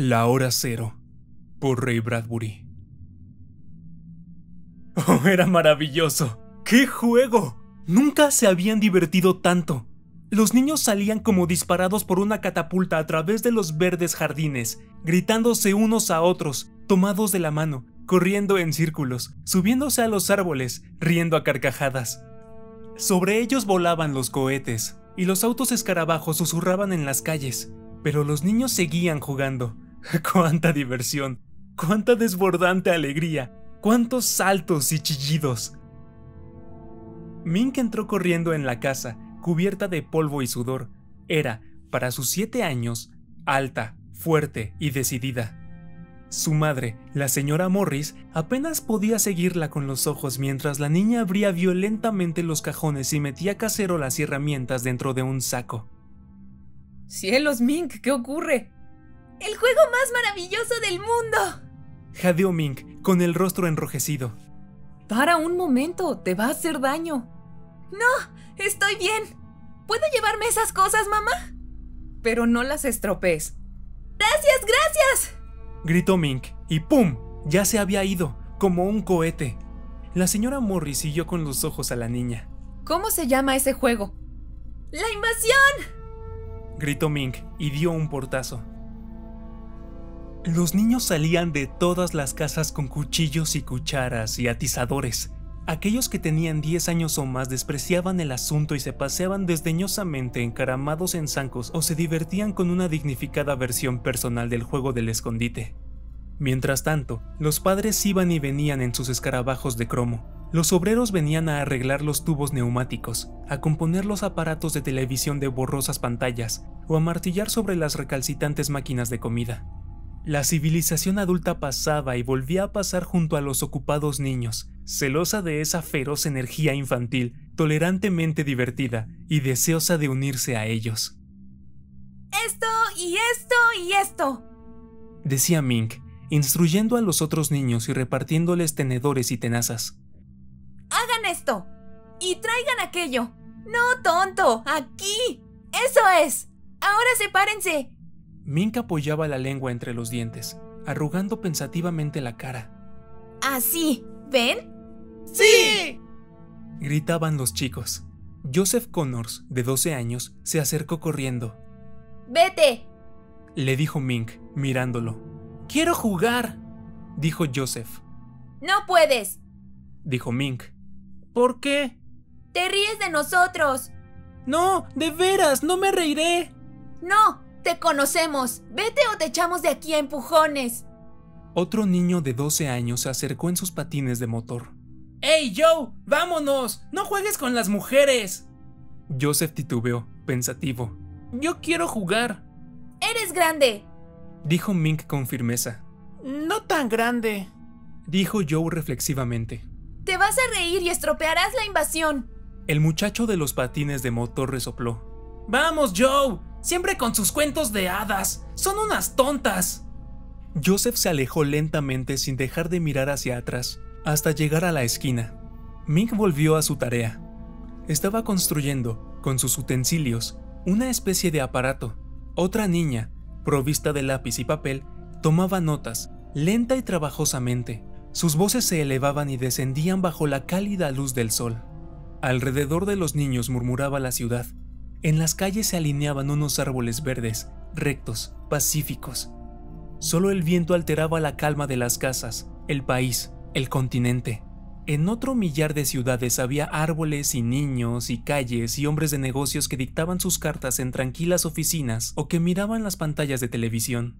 La hora cero, por Ray Bradbury. ¡Oh, era maravilloso! ¡Qué juego! Nunca se habían divertido tanto. Los niños salían como disparados por una catapulta a través de los verdes jardines, gritándose unos a otros, tomados de la mano, corriendo en círculos, subiéndose a los árboles, riendo a carcajadas. Sobre ellos volaban los cohetes, y los autos escarabajos susurraban en las calles, pero los niños seguían jugando. ¡Cuánta diversión! ¡Cuánta desbordante alegría! ¡Cuántos saltos y chillidos! Mink entró corriendo en la casa, cubierta de polvo y sudor. Era, para sus 7 años, alta, fuerte y decidida. Su madre, la señora Morris, apenas podía seguirla con los ojos mientras la niña abría violentamente los cajones y metía cacerolas y herramientas dentro de un saco. ¡Cielos, Mink! ¿Qué ocurre? ¡El juego más maravilloso del mundo! Jadeó Mink, con el rostro enrojecido. ¡Para un momento! ¡Te va a hacer daño! ¡No! ¡Estoy bien! ¿Puedo llevarme esas cosas, mamá? Pero no las estropees. ¡Gracias, gracias! Gritó Mink, y ¡pum! Ya se había ido, como un cohete. La señora Morris siguió con los ojos a la niña. ¿Cómo se llama ese juego? ¡La invasión! Gritó Mink, y dio un portazo. Los niños salían de todas las casas con cuchillos y cucharas y atizadores. Aquellos que tenían 10 años o más despreciaban el asunto y se paseaban desdeñosamente encaramados en zancos o se divertían con una dignificada versión personal del juego del escondite. Mientras tanto, los padres iban y venían en sus escarabajos de cromo. Los obreros venían a arreglar los tubos neumáticos, a componer los aparatos de televisión de borrosas pantallas o a martillar sobre las recalcitrantes máquinas de comida. La civilización adulta pasaba y volvía a pasar junto a los ocupados niños, celosa de esa feroz energía infantil, tolerantemente divertida y deseosa de unirse a ellos. ¡Esto y esto y esto!, decía Mink, instruyendo a los otros niños y repartiéndoles tenedores y tenazas. ¡Hagan esto! ¡Y traigan aquello! ¡No, tonto! ¡Aquí! ¡Eso es! ¡Ahora sepárense! Mink apoyaba la lengua entre los dientes, arrugando pensativamente la cara. ¿Así? ¿Ven? ¡Sí! Gritaban los chicos. Joseph Connors, de 12 años, se acercó corriendo. ¡Vete!, le dijo Mink, mirándolo. «¡Quiero jugar!», dijo Joseph. ¡No puedes!, dijo Mink. «¿Por qué?». ¡Te ríes de nosotros! «No, de veras, no me reiré». «No, te conocemos. Vete o te echamos de aquí a empujones». Otro niño de 12 años se acercó en sus patines de motor. ¡Hey, Joe! ¡Vámonos! ¡No juegues con las mujeres! Joseph titubeó, pensativo. «Yo quiero jugar». «Eres grande», dijo Mink con firmeza. «No tan grande», dijo Joe reflexivamente. «Te vas a reír y estropearás la invasión». El muchacho de los patines de motor resopló. «Vamos, Joe. Siempre con sus cuentos de hadas. Son unas tontas». Joseph se alejó lentamente sin dejar de mirar hacia atrás, hasta llegar a la esquina. Mink volvió a su tarea. Estaba construyendo, con sus utensilios, una especie de aparato. Otra niña, provista de lápiz y papel, tomaba notas, lenta y trabajosamente. Sus voces se elevaban y descendían bajo la cálida luz del sol. Alrededor de los niños murmuraba la ciudad. En las calles se alineaban unos árboles verdes, rectos, pacíficos. Solo el viento alteraba la calma de las casas, el país, el continente. En otro millar de ciudades había árboles y niños y calles y hombres de negocios que dictaban sus cartas en tranquilas oficinas o que miraban las pantallas de televisión.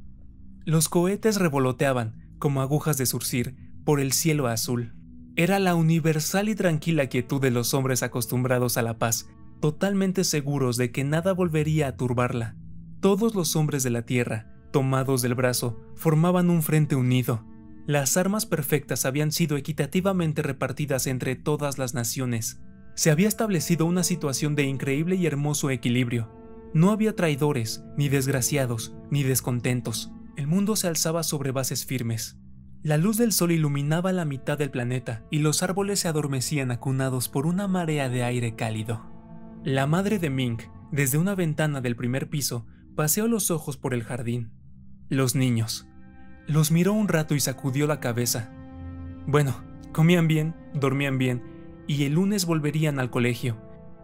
Los cohetes revoloteaban, como agujas de zurcir, por el cielo azul. Era la universal y tranquila quietud de los hombres acostumbrados a la paz, totalmente seguros de que nada volvería a turbarla. Todos los hombres de la tierra, tomados del brazo, formaban un frente unido. Las armas perfectas habían sido equitativamente repartidas entre todas las naciones. Se había establecido una situación de increíble y hermoso equilibrio. No había traidores, ni desgraciados, ni descontentos. El mundo se alzaba sobre bases firmes. La luz del sol iluminaba la mitad del planeta y los árboles se adormecían acunados por una marea de aire cálido. La madre de Mink, desde una ventana del primer piso, paseó los ojos por el jardín. Los niños. Los miró un rato y sacudió la cabeza. Bueno, comían bien, dormían bien, y el lunes volverían al colegio.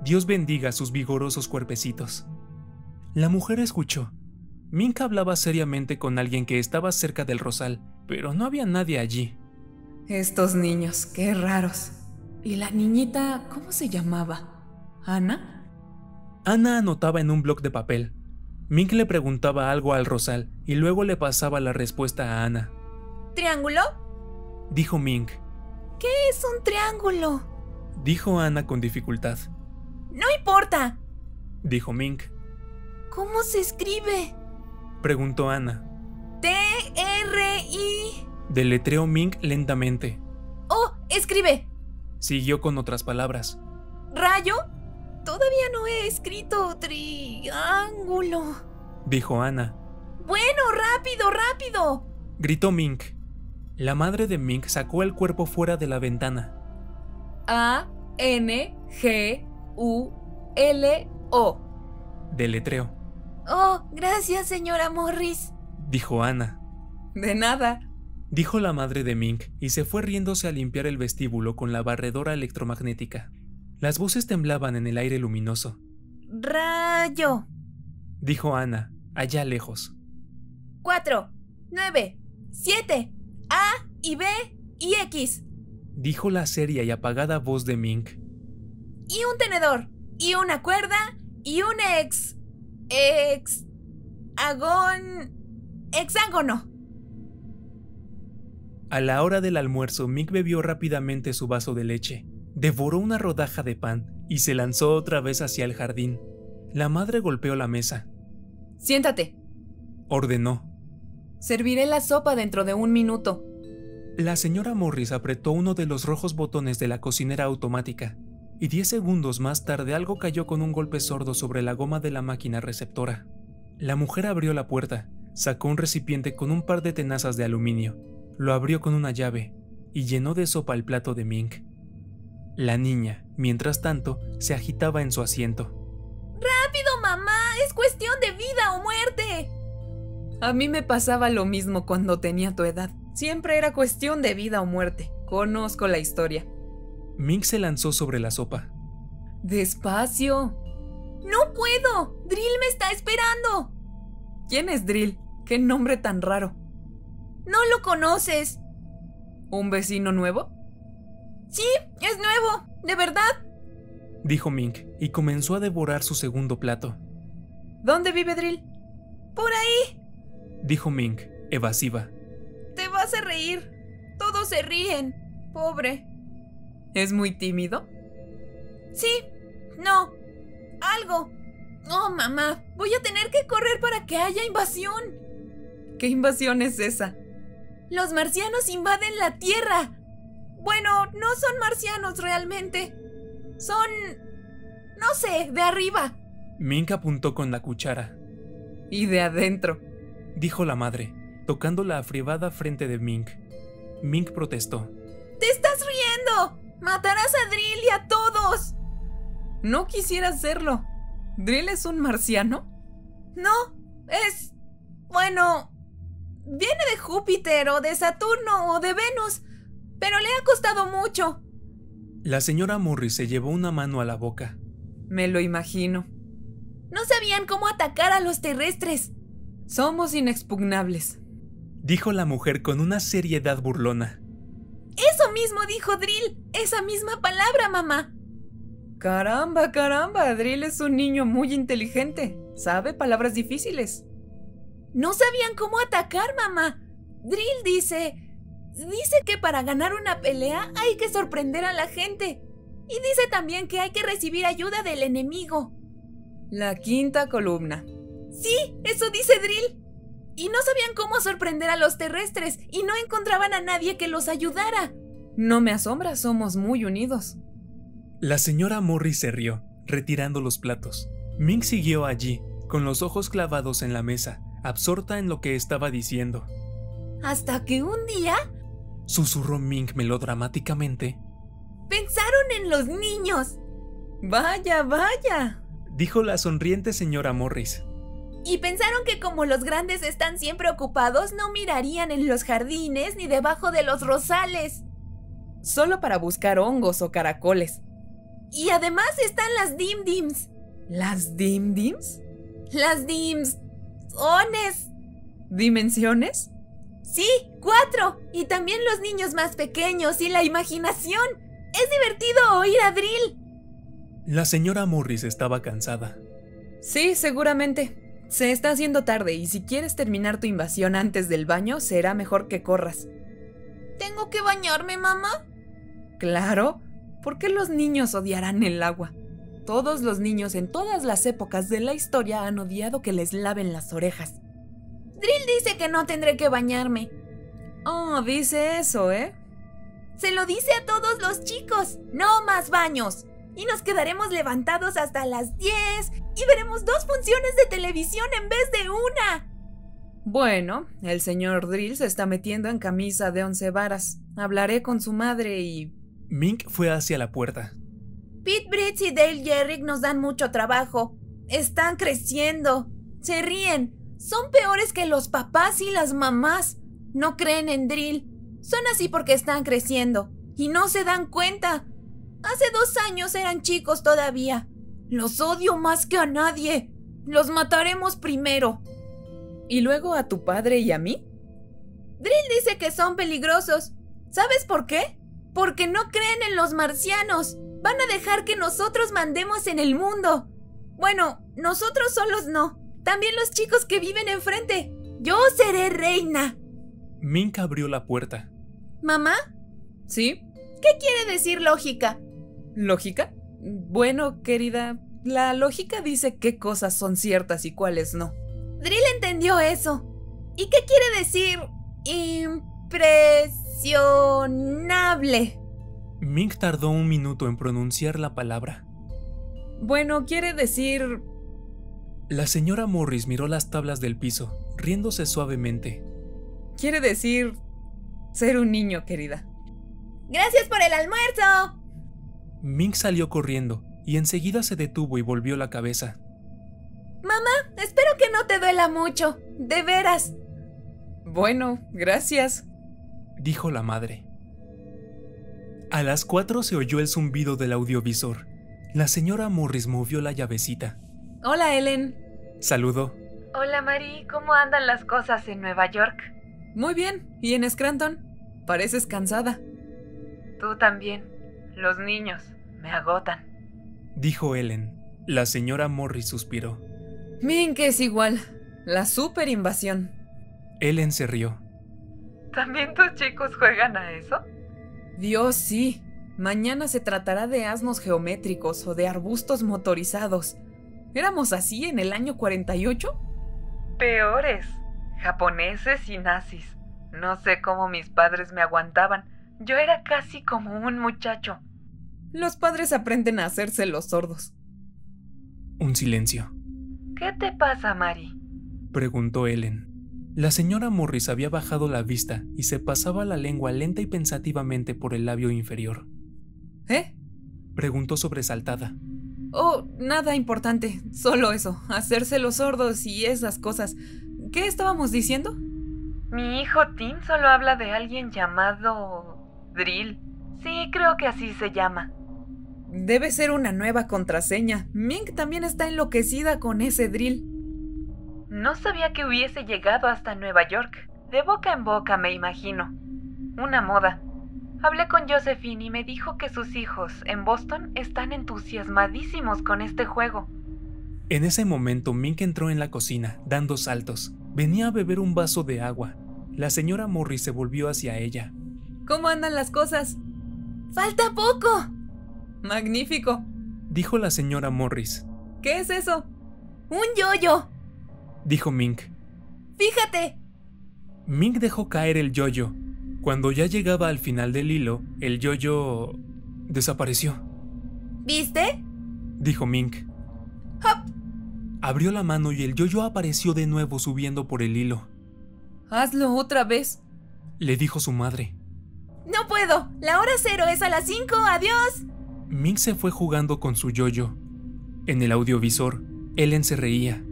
Dios bendiga sus vigorosos cuerpecitos. La mujer escuchó. Mink hablaba seriamente con alguien que estaba cerca del rosal, pero no había nadie allí. Estos niños, qué raros. ¿Y la niñita, cómo se llamaba? ¿Ana? Ana anotaba en un bloc de papel. Mink le preguntaba algo al rosal y luego le pasaba la respuesta a Ana. ¿Triángulo? Dijo Mink. ¿Qué es un triángulo? Dijo Ana con dificultad. No importa. Dijo Mink. ¿Cómo se escribe? Preguntó Ana. T-R-I... Deletreó Mink lentamente. ¡Oh! ¡Escribe! Siguió con otras palabras. ¿Rayo? Todavía no he escrito triángulo. Dijo Ana. Bueno, rápido, rápido. Gritó Mink. La madre de Mink sacó el cuerpo fuera de la ventana. A-N-G-U-L-O. Deletreó. Oh, gracias, señora Morris. Dijo Ana. De nada. Dijo la madre de Mink y se fue riéndose a limpiar el vestíbulo con la barredora electromagnética. Las voces temblaban en el aire luminoso. Rayo. Dijo Ana, allá lejos. 4, 9, 7, A y B y X. Dijo la seria y apagada voz de Mink. Y un tenedor, y una cuerda, y un hexágono. A la hora del almuerzo, Mink bebió rápidamente su vaso de leche, devoró una rodaja de pan y se lanzó otra vez hacia el jardín. La madre golpeó la mesa. Siéntate. Ordenó. Serviré la sopa dentro de 1 minuto. La señora Morris apretó uno de los rojos botones de la cocinera automática, y 10 segundos más tarde algo cayó con un golpe sordo sobre la goma de la máquina receptora. La mujer abrió la puerta, sacó un recipiente con un par de tenazas de aluminio, lo abrió con una llave y llenó de sopa el plato de Mink. La niña, mientras tanto, se agitaba en su asiento. ¡Rápido, mamá! ¡Es cuestión de vida o muerte! A mí me pasaba lo mismo cuando tenía tu edad. Siempre era cuestión de vida o muerte. Conozco la historia. Mink se lanzó sobre la sopa. ¡Despacio! ¡No puedo! ¡Drill me está esperando! ¿Quién es Drill? ¡Qué nombre tan raro! ¿No lo conoces? ¿Un vecino nuevo? Sí, es nuevo, de verdad. Dijo Mink y comenzó a devorar su segundo plato. ¿Dónde vive Drill? Por ahí. Dijo Mink, evasiva. Te vas a reír. Todos se ríen. Pobre. ¿Es muy tímido? Sí, no, algo. Oh, mamá, voy a tener que correr para que haya invasión. ¿Qué invasión es esa? Los marcianos invaden la Tierra. Bueno, no son marcianos realmente. Son... no sé, de arriba. Mink apuntó con la cuchara. Y de adentro. Dijo la madre, tocando la afrivada frente de Mink. Mink protestó. ¡Te estás riendo! ¡Matarás a Drill y a todos! No quisiera hacerlo. ¿Drill es un marciano? No, es... bueno... viene de Júpiter o de Saturno o de Venus, pero le ha costado mucho. La señora Morris se llevó una mano a la boca. Me lo imagino. No sabían cómo atacar a los terrestres. Somos inexpugnables. Dijo la mujer con una seriedad burlona. Eso mismo dijo Drill, esa misma palabra, mamá. Caramba, caramba, Drill es un niño muy inteligente. Sabe palabras difíciles. No sabían cómo atacar, mamá. Drill dice que para ganar una pelea hay que sorprender a la gente. Y dice también que hay que recibir ayuda del enemigo. La quinta columna. Sí, eso dice Drill. Y no sabían cómo sorprender a los terrestres y no encontraban a nadie que los ayudara. No me asombra, somos muy unidos. La señora Morris se rió, retirando los platos. Mink siguió allí, con los ojos clavados en la mesa, absorta en lo que estaba diciendo. Hasta que un día... susurró Mink melodramáticamente. pensaron en los niños. Vaya, vaya, dijo la sonriente señora Morris. Y pensaron que como los grandes están siempre ocupados, no mirarían en los jardines ni debajo de los rosales. Solo para buscar hongos o caracoles. Y además están las Dim Dims. ¿Las Dim Dims? Las Dims. ¡Ones! ¿Dimensiones? Sí, 4. Y también los niños más pequeños y la imaginación. Es divertido oír a Drill. La señora Morris estaba cansada. Sí, seguramente. Se está haciendo tarde y si quieres terminar tu invasión antes del baño, será mejor que corras. ¿Tengo que bañarme, mamá? Claro. ¿Por qué los niños odiarán el agua? Todos los niños en todas las épocas de la historia han odiado que les laven las orejas. Drill dice que no tendré que bañarme. Oh, dice eso, ¿eh? Se lo dice a todos los chicos. No más baños. Y nos quedaremos levantados hasta las 10 y veremos 2 funciones de televisión en vez de una. Bueno, el señor Drill se está metiendo en camisa de 11 varas. Hablaré con su madre y... Mink fue hacia la puerta. Pete Britz y Dale Jerrick nos dan mucho trabajo. Están creciendo. Se ríen. Son peores que los papás y las mamás. No creen en Drill. Son así porque están creciendo. Y no se dan cuenta. Hace 2 años eran chicos todavía. Los odio más que a nadie. Los mataremos primero. ¿Y luego a tu padre y a mí? Drill dice que son peligrosos. ¿Sabes por qué? Porque no creen en los marcianos. Van a dejar que nosotros mandemos en el mundo. Bueno, nosotros solos no. También los chicos que viven enfrente. Yo seré reina. Mink abrió la puerta. ¿Mamá? ¿Sí? ¿Qué quiere decir lógica? ¿Lógica? Bueno, querida, la lógica dice qué cosas son ciertas y cuáles no. Drill entendió eso. ¿Y qué quiere decir impresionable? Mink tardó un minuto en pronunciar la palabra. Bueno, quiere decir... La señora Morris miró las tablas del piso, riéndose suavemente. Quiere decir... ser un niño, querida. ¡Gracias por el almuerzo! Mink salió corriendo y enseguida se detuvo y volvió la cabeza. Mamá, espero que no te duela mucho. De veras. Bueno, gracias, dijo la madre. A las 4 se oyó el zumbido del audiovisor. La señora Morris movió la llavecita. Hola, Ellen. Saludó. Hola, Mary. ¿Cómo andan las cosas en Nueva York? Muy bien. ¿Y en Scranton? Pareces cansada. Tú también. Los niños me agotan, dijo Ellen. La señora Morris suspiró. Mink es igual. La super invasión. Ellen se rió. ¿También tus chicos juegan a eso? Dios, sí. Mañana se tratará de asnos geométricos o de arbustos motorizados. ¿Éramos así en el año 48? Peores. Japoneses y nazis. No sé cómo mis padres me aguantaban. Yo era casi como un muchacho. Los padres aprenden a hacerse los sordos. Un silencio. ¿Qué te pasa, Mary?, preguntó Ellen. La señora Morris había bajado la vista y se pasaba la lengua lenta y pensativamente por el labio inferior. ¿Eh?, preguntó sobresaltada. Oh, nada importante, solo eso, hacerse los sordos y esas cosas. ¿Qué estábamos diciendo? Mi hijo Tim solo habla de alguien llamado... Drill. Sí, creo que así se llama. Debe ser una nueva contraseña. Mink también está enloquecida con ese Drill. No sabía que hubiese llegado hasta Nueva York. De boca en boca, me imagino. Una moda. Hablé con Josephine y me dijo que sus hijos en Boston están entusiasmadísimos con este juego. En ese momento, Mink entró en la cocina, dando saltos. Venía a beber un vaso de agua. La señora Morris se volvió hacia ella. ¿Cómo andan las cosas? ¡Falta poco! ¡Magnífico!, dijo la señora Morris. ¿Qué es eso? ¡Un yoyo!, dijo Mink. ¡Fíjate! Mink dejó caer el yoyo. Cuando ya llegaba al final del hilo, el yoyo desapareció. ¿Viste?, dijo Mink. ¡Hop! Abrió la mano y el yoyo apareció de nuevo subiendo por el hilo. Hazlo otra vez, le dijo su madre. No puedo, la hora 0 es a las 5, adiós. Mink se fue jugando con su yoyo. En el audiovisor, Ellen se reía.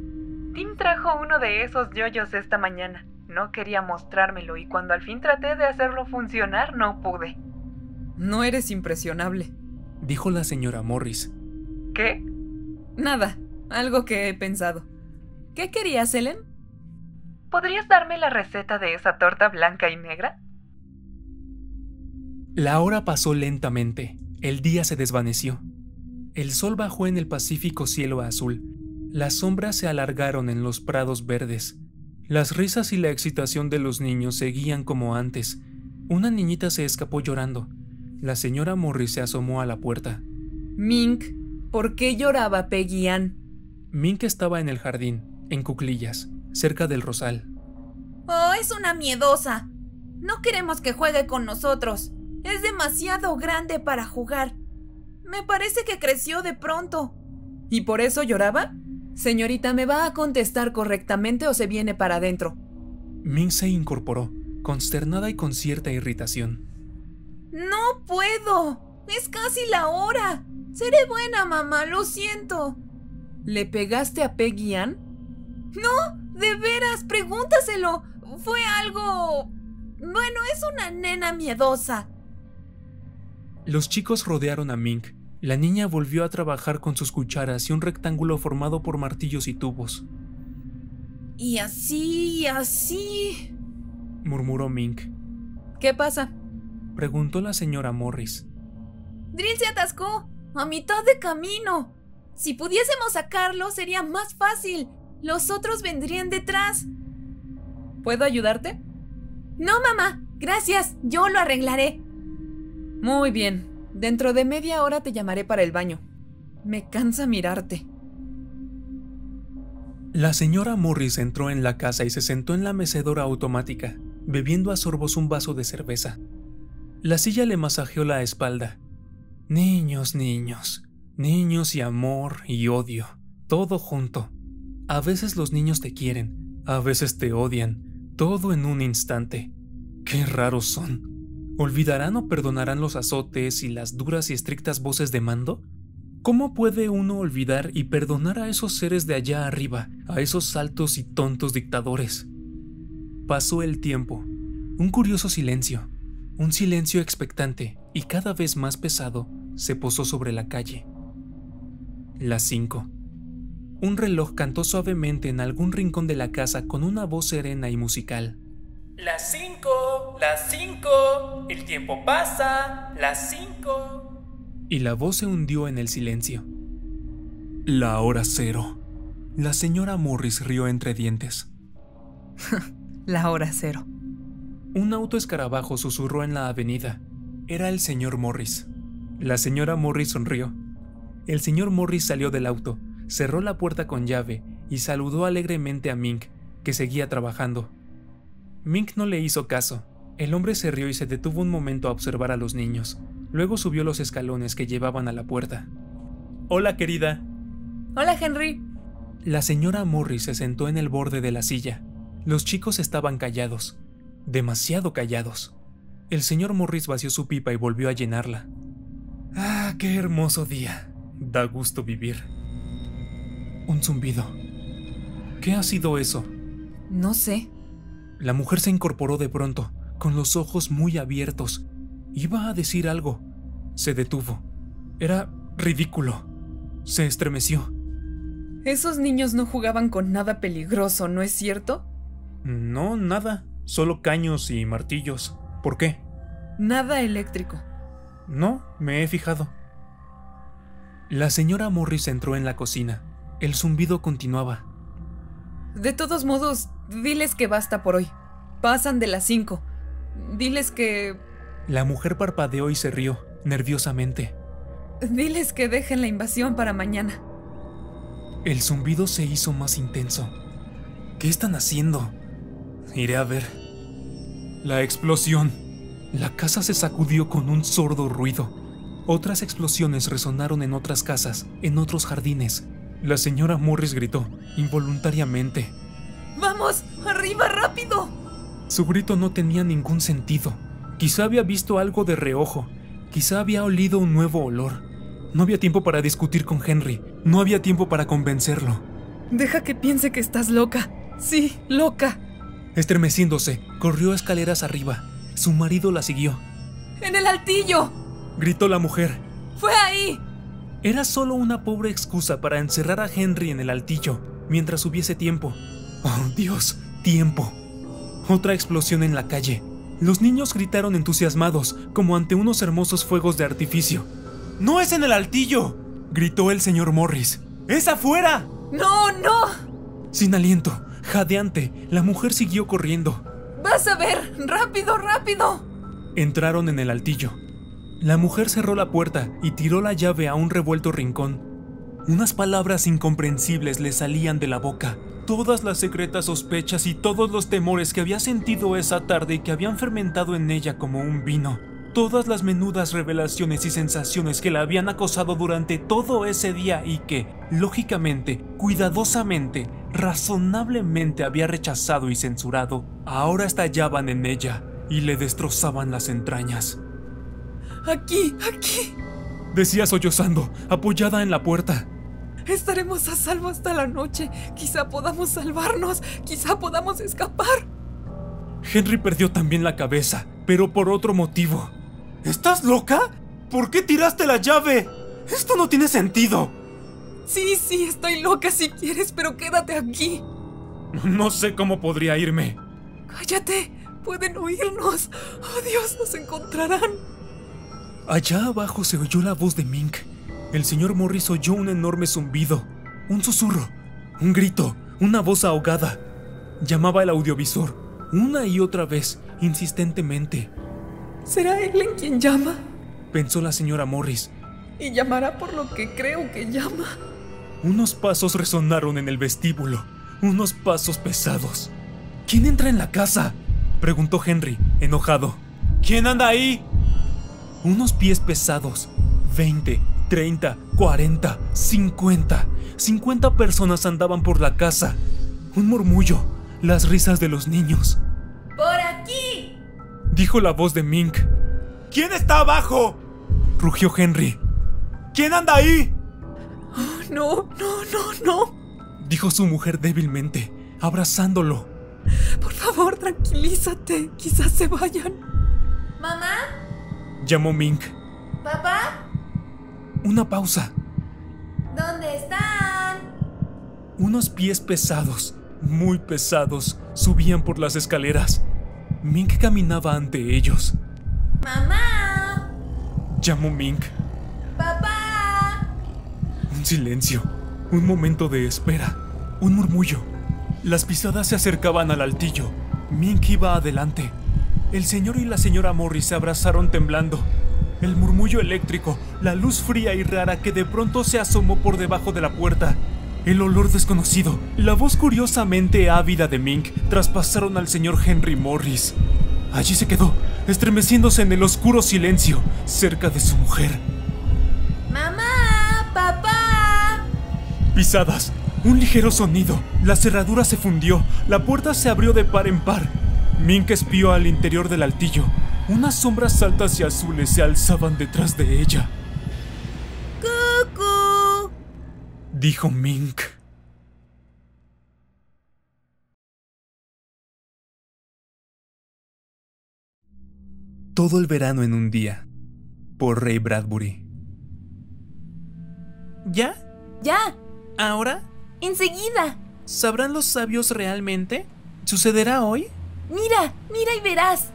Tim trajo uno de esos yoyos esta mañana. No quería mostrármelo y cuando al fin traté de hacerlo funcionar, no pude. No eres impresionable, dijo la señora Morris. ¿Qué? Nada, algo que he pensado. ¿Qué querías, Ellen? ¿Podrías darme la receta de esa torta blanca y negra? La hora pasó lentamente. El día se desvaneció. El sol bajó en el pacífico cielo azul. Las sombras se alargaron en los prados verdes. Las risas y la excitación de los niños seguían como antes. Una niñita se escapó llorando. La señora Morris se asomó a la puerta. Mink, ¿por qué lloraba Peggy Ann? Mink estaba en el jardín, en cuclillas, cerca del rosal. Oh, es una miedosa. No queremos que juegue con nosotros. Es demasiado grande para jugar. Me parece que creció de pronto. ¿Y por eso lloraba? Señorita, ¿me va a contestar correctamente o se viene para adentro? Mink se incorporó, consternada y con cierta irritación. No puedo. Es casi la hora. Seré buena, mamá, lo siento. ¿Le pegaste a Peggy Ann? No, de veras, pregúntaselo. Fue algo... Bueno, es una nena miedosa. Los chicos rodearon a Mink. La niña volvió a trabajar con sus cucharas y un rectángulo formado por martillos y tubos. Y así... murmuró Mink. ¿Qué pasa? Preguntó la señora Morris. Drill se atascó, a mitad de camino. Si pudiésemos sacarlo, sería más fácil. Los otros vendrían detrás. ¿Puedo ayudarte? No, mamá, gracias, yo lo arreglaré. Muy bien, dentro de media hora te llamaré para el baño. Me cansa mirarte. La señora Morris entró en la casa y se sentó en la mecedora automática, bebiendo a sorbos un vaso de cerveza. La silla le masajeó la espalda. Niños, niños, niños y amor y odio, todo junto. A veces los niños te quieren, a veces te odian, todo en un instante. ¡Qué raros son! ¿Olvidarán o perdonarán los azotes y las duras y estrictas voces de mando? ¿Cómo puede uno olvidar y perdonar a esos seres de allá arriba, a esos altos y tontos dictadores? Pasó el tiempo. Un curioso silencio, un silencio expectante y cada vez más pesado, se posó sobre la calle. Las 5. Un reloj cantó suavemente en algún rincón de la casa con una voz serena y musical. Las 5, las 5, el tiempo pasa, las 5. Y la voz se hundió en el silencio. La hora 0. La señora Morris rió entre dientes. La hora 0. Un auto escarabajo susurró en la avenida. Era el señor Morris. La señora Morris sonrió. El señor Morris salió del auto, cerró la puerta con llave y saludó alegremente a Mink, que seguía trabajando. Mink no le hizo caso. El hombre se rió y se detuvo un momento a observar a los niños. Luego subió los escalones que llevaban a la puerta. «Hola, querida». «Hola, Henry». La señora Morris se sentó en el borde de la silla. Los chicos estaban callados. Demasiado callados. El señor Morris vació su pipa y volvió a llenarla. «Ah, qué hermoso día. Da gusto vivir». Un zumbido. ¿Qué ha sido eso? No sé. La mujer se incorporó de pronto, con los ojos muy abiertos. Iba a decir algo. Se detuvo. Era ridículo. Se estremeció. Esos niños no jugaban con nada peligroso, ¿no es cierto? No, nada. Solo caños y martillos. ¿Por qué? Nada eléctrico. No, me he fijado. La señora Morris entró en la cocina. El zumbido continuaba. De todos modos, diles que basta por hoy. Pasan de las 5. Diles que... La mujer parpadeó y se rió, nerviosamente. Diles que dejen la invasión para mañana. El zumbido se hizo más intenso. ¿Qué están haciendo? Iré a ver. La explosión. La casa se sacudió con un sordo ruido. Otras explosiones resonaron en otras casas, en otros jardines. La señora Morris gritó, involuntariamente. ¡Vamos! ¡Arriba, rápido! Su grito no tenía ningún sentido. Quizá había visto algo de reojo. Quizá había olido un nuevo olor. No había tiempo para discutir con Henry. No había tiempo para convencerlo. Deja que piense que estás loca. Sí, loca. Estremeciéndose, corrió escaleras arriba. Su marido la siguió. ¡En el altillo!, gritó la mujer. ¡Fue ahí! Era solo una pobre excusa para encerrar a Henry en el altillo, mientras hubiese tiempo. ¡Oh, Dios! ¡Tiempo! Otra explosión en la calle. Los niños gritaron entusiasmados, como ante unos hermosos fuegos de artificio. ¡No es en el altillo!, gritó el señor Morris. ¡Es afuera! ¡No, no! Sin aliento, jadeante, la mujer siguió corriendo. ¡Vas a ver! ¡Rápido, rápido! Entraron en el altillo. La mujer cerró la puerta y tiró la llave a un revuelto rincón. Unas palabras incomprensibles le salían de la boca. Todas las secretas sospechas y todos los temores que había sentido esa tarde y que habían fermentado en ella como un vino. Todas las menudas revelaciones y sensaciones que la habían acosado durante todo ese día y que, lógicamente, cuidadosamente, razonablemente había rechazado y censurado, ahora estallaban en ella y le destrozaban las entrañas. ¡Aquí, aquí! Decía sollozando, apoyada en la puerta. Estaremos a salvo hasta la noche. Quizá podamos salvarnos. Quizá podamos escapar. Henry perdió también la cabeza, pero por otro motivo. ¿Estás loca? ¿Por qué tiraste la llave? Esto no tiene sentido. Sí, estoy loca si quieres, pero quédate aquí. No sé cómo podría irme. Cállate, pueden oírnos. Oh, Dios, nos encontrarán. Allá abajo se oyó la voz de Mink. El señor Morris oyó un enorme zumbido, un susurro, un grito, una voz ahogada. Llamaba al audiovisor, una y otra vez, insistentemente. ¿Será él en quien llama?, pensó la señora Morris. Y llamará por lo que creo que llama. Unos pasos resonaron en el vestíbulo, unos pasos pesados. ¿Quién entra en la casa?, preguntó Henry, enojado. ¿Quién anda ahí? Unos pies pesados, 20, 30, 40, 50. 50 personas andaban por la casa. Un murmullo, las risas de los niños. ¡Por aquí!, dijo la voz de Mink. ¿Quién está abajo?, rugió Henry. ¿Quién anda ahí? Oh, no, dijo su mujer débilmente, abrazándolo. Por favor, tranquilízate. Quizás se vayan. ¿Mamá? Llamó Mink. ¿Papá? Una pausa. ¿Dónde están? Unos pies pesados, muy pesados, subían por las escaleras. Mink caminaba ante ellos. ¡Mamá! Llamó Mink. ¡Papá! Un silencio, un momento de espera, un murmullo. Las pisadas se acercaban al altillo. Mink iba adelante. El señor y la señora Morris se abrazaron temblando. El murmullo eléctrico, la luz fría y rara que de pronto se asomó por debajo de la puerta. El olor desconocido, la voz curiosamente ávida de Mink traspasaron al señor Henry Morris. Allí se quedó, estremeciéndose en el oscuro silencio, cerca de su mujer. ¡Mamá! ¡Papá! Pisadas, un ligero sonido, la cerradura se fundió, la puerta se abrió de par en par. Mink espió al interior del altillo. Unas sombras altas y azules se alzaban detrás de ella. ¡Cucú!, dijo Mink. Todo el verano en un día, por Ray Bradbury. ¿Ya? ¡Ya! ¿Ahora? ¡Enseguida! ¿Sabrán los sabios realmente? ¿Sucederá hoy? Mira y verás.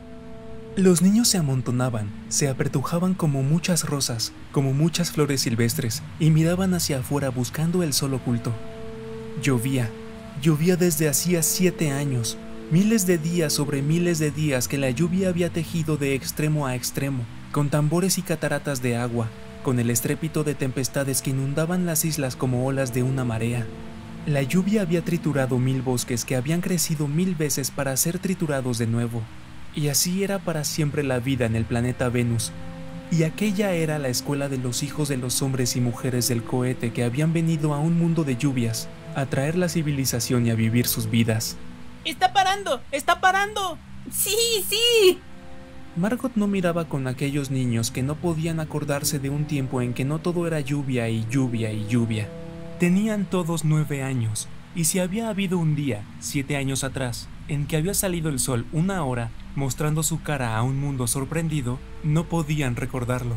Los niños se amontonaban, se apretujaban como muchas rosas, como muchas flores silvestres, y miraban hacia afuera buscando el sol oculto. Llovía desde hacía 7 años, miles de días sobre miles de días que la lluvia había tejido de extremo a extremo, con tambores y cataratas de agua, con el estrépito de tempestades que inundaban las islas como olas de una marea. La lluvia había triturado 1000 bosques que habían crecido 1000 veces para ser triturados de nuevo. Y así era para siempre la vida en el planeta Venus. Y aquella era la escuela de los hijos de los hombres y mujeres del cohete que habían venido a un mundo de lluvias, a traer la civilización y a vivir sus vidas. ¡Está parando! ¡Está parando! ¡Sí! Margot no miraba con aquellos niños que no podían acordarse de un tiempo en que no todo era lluvia y lluvia y lluvia. Tenían todos 9 años, y si había habido un día, 7 años atrás, en que había salido el sol 1 hora, mostrando su cara a un mundo sorprendido, no podían recordarlo.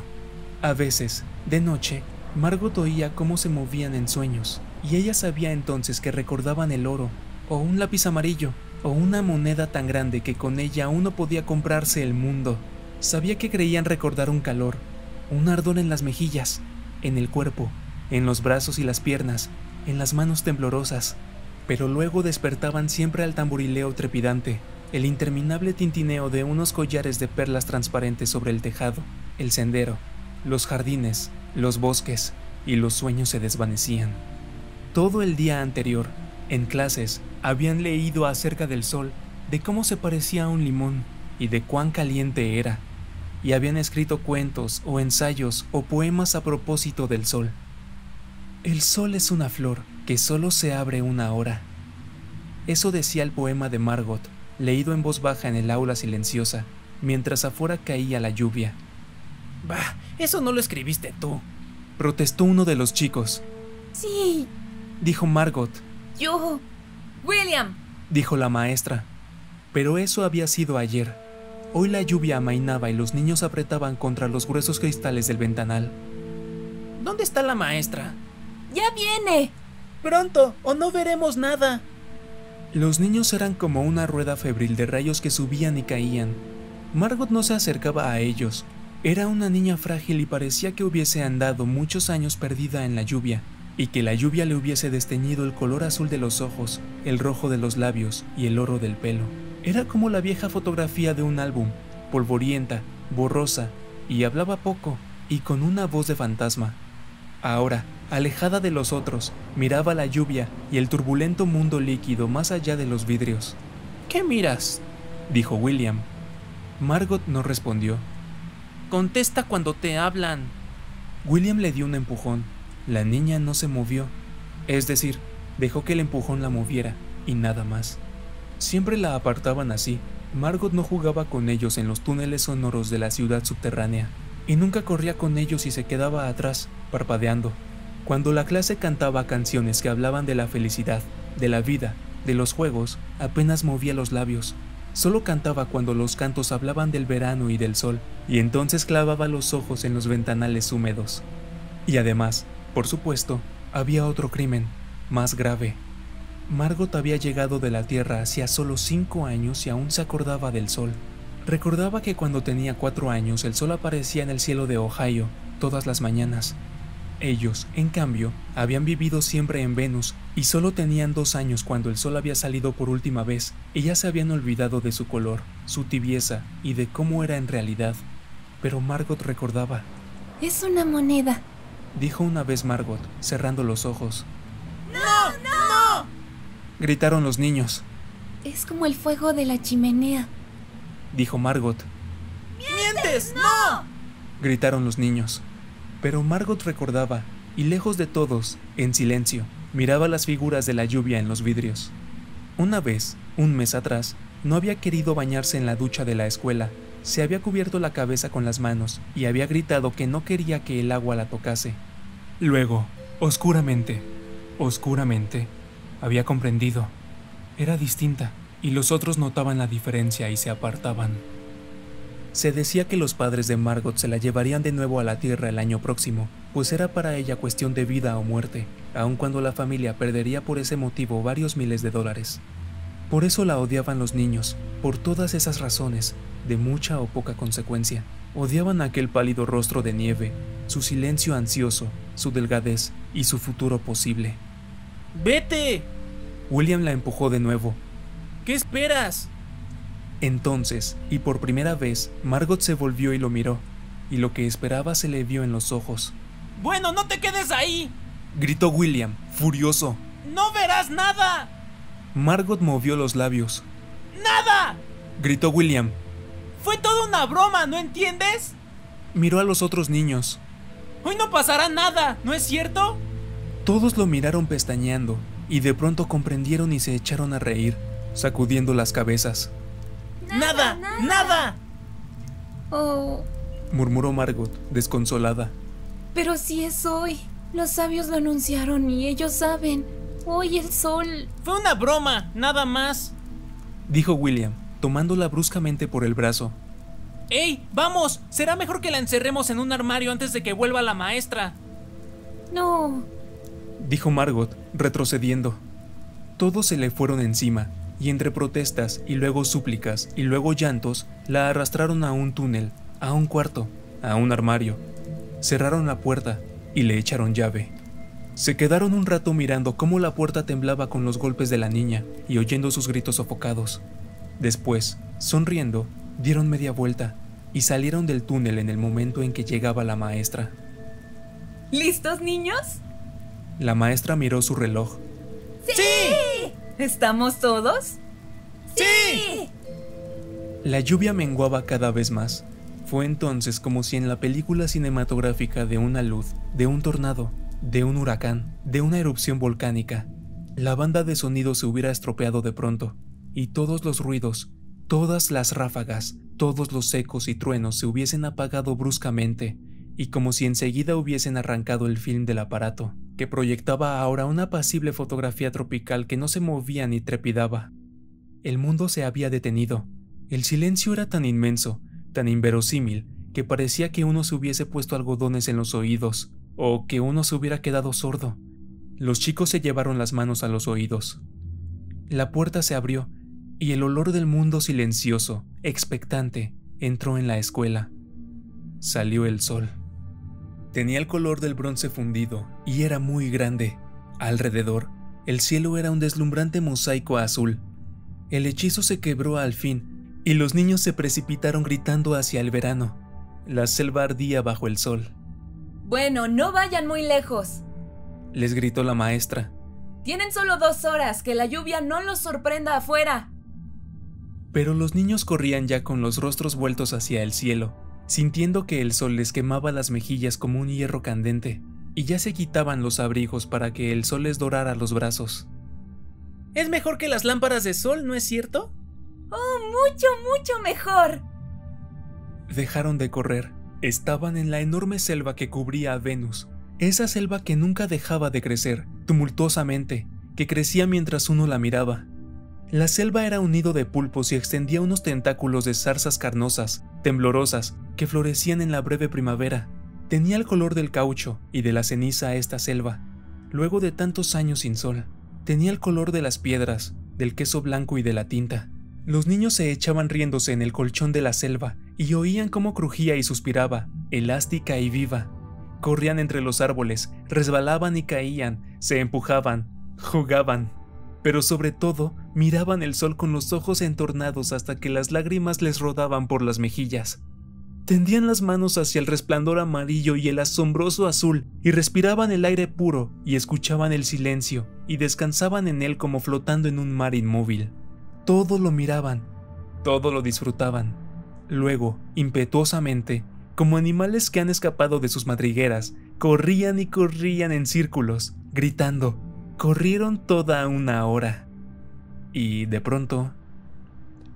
A veces, de noche, Margot oía cómo se movían en sueños, y ella sabía entonces que recordaban el oro, o un lápiz amarillo, o una moneda tan grande que con ella uno podía comprarse el mundo. Sabía que creían recordar un calor, un ardor en las mejillas, en el cuerpo, en los brazos y las piernas, en las manos temblorosas, pero luego despertaban siempre al tamborileo trepidante, el interminable tintineo de unos collares de perlas transparentes sobre el tejado, el sendero, los jardines, los bosques, y los sueños se desvanecían. Todo el día anterior, en clases, habían leído acerca del sol, de cómo se parecía a un limón y de cuán caliente era, y habían escrito cuentos o ensayos o poemas a propósito del sol. El sol es una flor que solo se abre 1 hora. Eso decía el poema de Margot, leído en voz baja en el aula silenciosa, mientras afuera caía la lluvia. Bah, eso no lo escribiste tú, protestó uno de los chicos. Sí, Dijo Margot. yo. William. Dijo la maestra. Pero eso había sido ayer. Hoy la lluvia amainaba y los niños apretaban contra los gruesos cristales del ventanal. ¿Dónde está la maestra? Ya viene. Pronto, o no veremos nada. Los niños eran como una rueda febril de rayos que subían y caían. Margot no se acercaba a ellos. Era una niña frágil y parecía que hubiese andado muchos años perdida en la lluvia, y que la lluvia le hubiese desteñido el color azul de los ojos, el rojo de los labios y el oro del pelo. Era como la vieja fotografía de un álbum, polvorienta, borrosa, y hablaba poco, y con una voz de fantasma. Ahora, alejada de los otros, miraba la lluvia y el turbulento mundo líquido más allá de los vidrios. ¿Qué miras? Dijo William. Margot no respondió. Contesta cuando te hablan. William le dio un empujón. La niña no se movió. Es decir, dejó que el empujón la moviera, y nada más. Siempre la apartaban así. Margot no jugaba con ellos en los túneles sonoros de la ciudad subterránea, y nunca corría con ellos y se quedaba atrás, parpadeando. Cuando la clase cantaba canciones que hablaban de la felicidad, de la vida, de los juegos, apenas movía los labios. Solo cantaba cuando los cantos hablaban del verano y del sol, y entonces clavaba los ojos en los ventanales húmedos. Y además, por supuesto, había otro crimen, más grave. Margot había llegado de la Tierra hacía solo 5 años y aún se acordaba del sol. Recordaba que cuando tenía 4 años el sol aparecía en el cielo de Ohio todas las mañanas. Ellos, en cambio, habían vivido siempre en Venus y solo tenían 2 años cuando el sol había salido por última vez y ya se habían olvidado de su color, su tibieza y de cómo era en realidad. Pero Margot recordaba. Es una moneda. Dijo una vez Margot, cerrando los ojos. ¡No, no! Gritaron los niños. Es como el fuego de la chimenea. Dijo Margot. ¡Mientes! ¡No! Gritaron los niños. Pero Margot recordaba, y lejos de todos, en silencio, miraba las figuras de la lluvia en los vidrios. Una vez, un mes atrás, no había querido bañarse en la ducha de la escuela. Se había cubierto la cabeza con las manos y había gritado que no quería que el agua la tocase. Luego, oscuramente, había comprendido. Era distinta, y los otros notaban la diferencia y se apartaban. Se decía que los padres de Margot se la llevarían de nuevo a la Tierra el año próximo, pues era para ella cuestión de vida o muerte, aun cuando la familia perdería por ese motivo varios miles de dólares. Por eso la odiaban los niños, por todas esas razones, de mucha o poca consecuencia. Odiaban aquel pálido rostro de nieve, su silencio ansioso, su delgadez y su futuro posible. ¡Vete! William la empujó de nuevo. ¿Qué esperas? Entonces, y por primera vez, Margot se volvió y lo miró, y lo que esperaba se le vio en los ojos. ¡Bueno, no te quedes ahí! Gritó William, furioso. ¡No verás nada! Margot movió los labios. ¡Nada! Gritó William. ¡Fue toda una broma! ¿No entiendes? Miró a los otros niños. Hoy no pasará nada, ¿no es cierto? Todos lo miraron pestañeando, y de pronto comprendieron y se echaron a reír, sacudiendo las cabezas. ¡Nada! ¡Nada! Oh, Murmuró Margot, desconsolada. pero si es hoy. Los sabios lo anunciaron y ellos saben. Hoy el sol... Fue una broma, nada más, dijo William, tomándola bruscamente por el brazo. ¡Ey, vamos! Será mejor que la encerremos en un armario antes de que vuelva la maestra. No, dijo Margot, retrocediendo. Todos se le fueron encima, y entre protestas y luego súplicas y luego llantos, la arrastraron a un túnel, a un cuarto, a un armario. Cerraron la puerta y le echaron llave. Se quedaron un rato mirando cómo la puerta temblaba con los golpes de la niña y oyendo sus gritos sofocados. Después, sonriendo, dieron media vuelta y salieron del túnel en el momento en que llegaba la maestra. ¿Listos, niños? La maestra miró su reloj. ¡Sí! ¿Estamos todos? ¡Sí! La lluvia menguaba cada vez más. Fue entonces como si en la película cinematográfica de una luz, de un tornado, de un huracán, de una erupción volcánica, la banda de sonido se hubiera estropeado de pronto, y todos los ruidos, todas las ráfagas, todos los ecos y truenos se hubiesen apagado bruscamente, y como si enseguida hubiesen arrancado el film del aparato, que proyectaba ahora una apacible fotografía tropical que no se movía ni trepidaba. El mundo se había detenido. El silencio era tan inmenso, tan inverosímil, que parecía que uno se hubiese puesto algodones en los oídos, o que uno se hubiera quedado sordo. Los chicos se llevaron las manos a los oídos. La puerta se abrió, y el olor del mundo silencioso, expectante, entró en la escuela. Salió el sol. Tenía el color del bronce fundido, y era muy grande. Alrededor, el cielo era un deslumbrante mosaico azul. El hechizo se quebró al fin, y los niños se precipitaron gritando hacia el verano. La selva ardía bajo el sol. Bueno, no vayan muy lejos. Les gritó la maestra. Tienen solo 2 horas, que la lluvia no los sorprenda afuera. Pero los niños corrían ya con los rostros vueltos hacia el cielo, sintiendo que el sol les quemaba las mejillas como un hierro candente, y ya se quitaban los abrigos para que el sol les dorara los brazos. Es mejor que las lámparas de sol, ¿no es cierto? ¡Oh, mucho, mucho mejor! Dejaron de correr. Estaban en la enorme selva que cubría a Venus, esa selva que nunca dejaba de crecer, tumultuosamente, que crecía mientras uno la miraba. La selva era un nido de pulpos y extendía unos tentáculos de zarzas carnosas, temblorosas, que florecían en la breve primavera. Tenía el color del caucho y de la ceniza esta selva, luego de tantos años sin sol. Tenía el color de las piedras, del queso blanco y de la tinta. Los niños se echaban riéndose en el colchón de la selva y oían cómo crujía y suspiraba, elástica y viva. Corrían entre los árboles, resbalaban y caían, se empujaban, jugaban. Pero sobre todo, miraban el sol con los ojos entornados hasta que las lágrimas les rodaban por las mejillas. Tendían las manos hacia el resplandor amarillo y el asombroso azul, y respiraban el aire puro, y escuchaban el silencio, y descansaban en él como flotando en un mar inmóvil. Todo lo miraban, todo lo disfrutaban. Luego, impetuosamente, como animales que han escapado de sus madrigueras, corrían y corrían en círculos, gritando. Corrieron toda una hora. Y de pronto,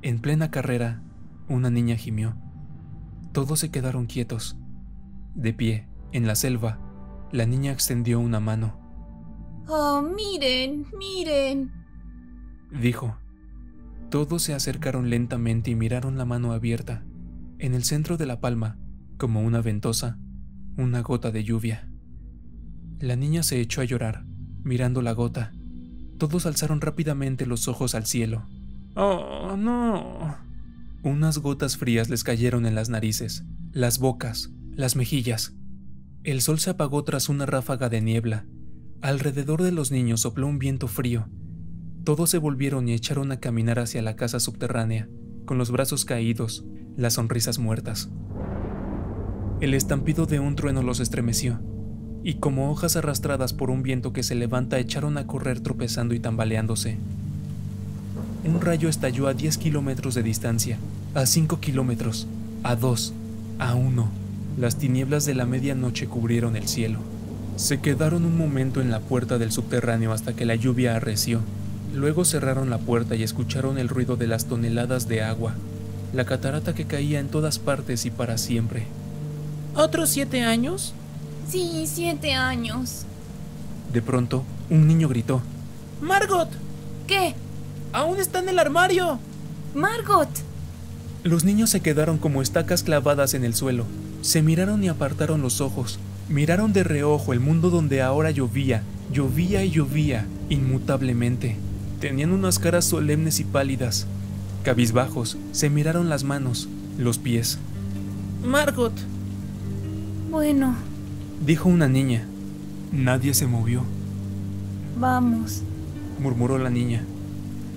en plena carrera, una niña gimió. Todos se quedaron quietos. De pie, en la selva, la niña extendió una mano. ¡Oh, miren, miren! Dijo. Todos se acercaron lentamente y miraron la mano abierta. En el centro de la palma, como una ventosa, una gota de lluvia. La niña se echó a llorar, mirando la gota. Todos alzaron rápidamente los ojos al cielo. ¡Oh, no! Unas gotas frías les cayeron en las narices, las bocas, las mejillas. El sol se apagó tras una ráfaga de niebla. Alrededor de los niños sopló un viento frío. Todos se volvieron y echaron a caminar hacia la casa subterránea, con los brazos caídos, las sonrisas muertas. El estampido de un trueno los estremeció, y como hojas arrastradas por un viento que se levanta echaron a correr tropezando y tambaleándose. Un rayo estalló a 10 kilómetros de distancia, a 5 kilómetros, a 2, a 1. Las tinieblas de la medianoche cubrieron el cielo. Se quedaron un momento en la puerta del subterráneo hasta que la lluvia arreció. Luego cerraron la puerta y escucharon el ruido de las toneladas de agua, la catarata que caía en todas partes y para siempre. ¿Otros 7 años? Sí, 7 años. De pronto, un niño gritó. ¡Margot! ¿Qué? ¡Aún está en el armario! ¡Margot! Los niños se quedaron como estacas clavadas en el suelo. Se miraron y apartaron los ojos. Miraron de reojo el mundo donde ahora llovía, llovía y llovía, inmutablemente. Tenían unas caras solemnes y pálidas. Cabizbajos, se miraron las manos, los pies. ¡Margot! Bueno, Dijo una niña. Nadie se movió, vamos. murmuró la niña.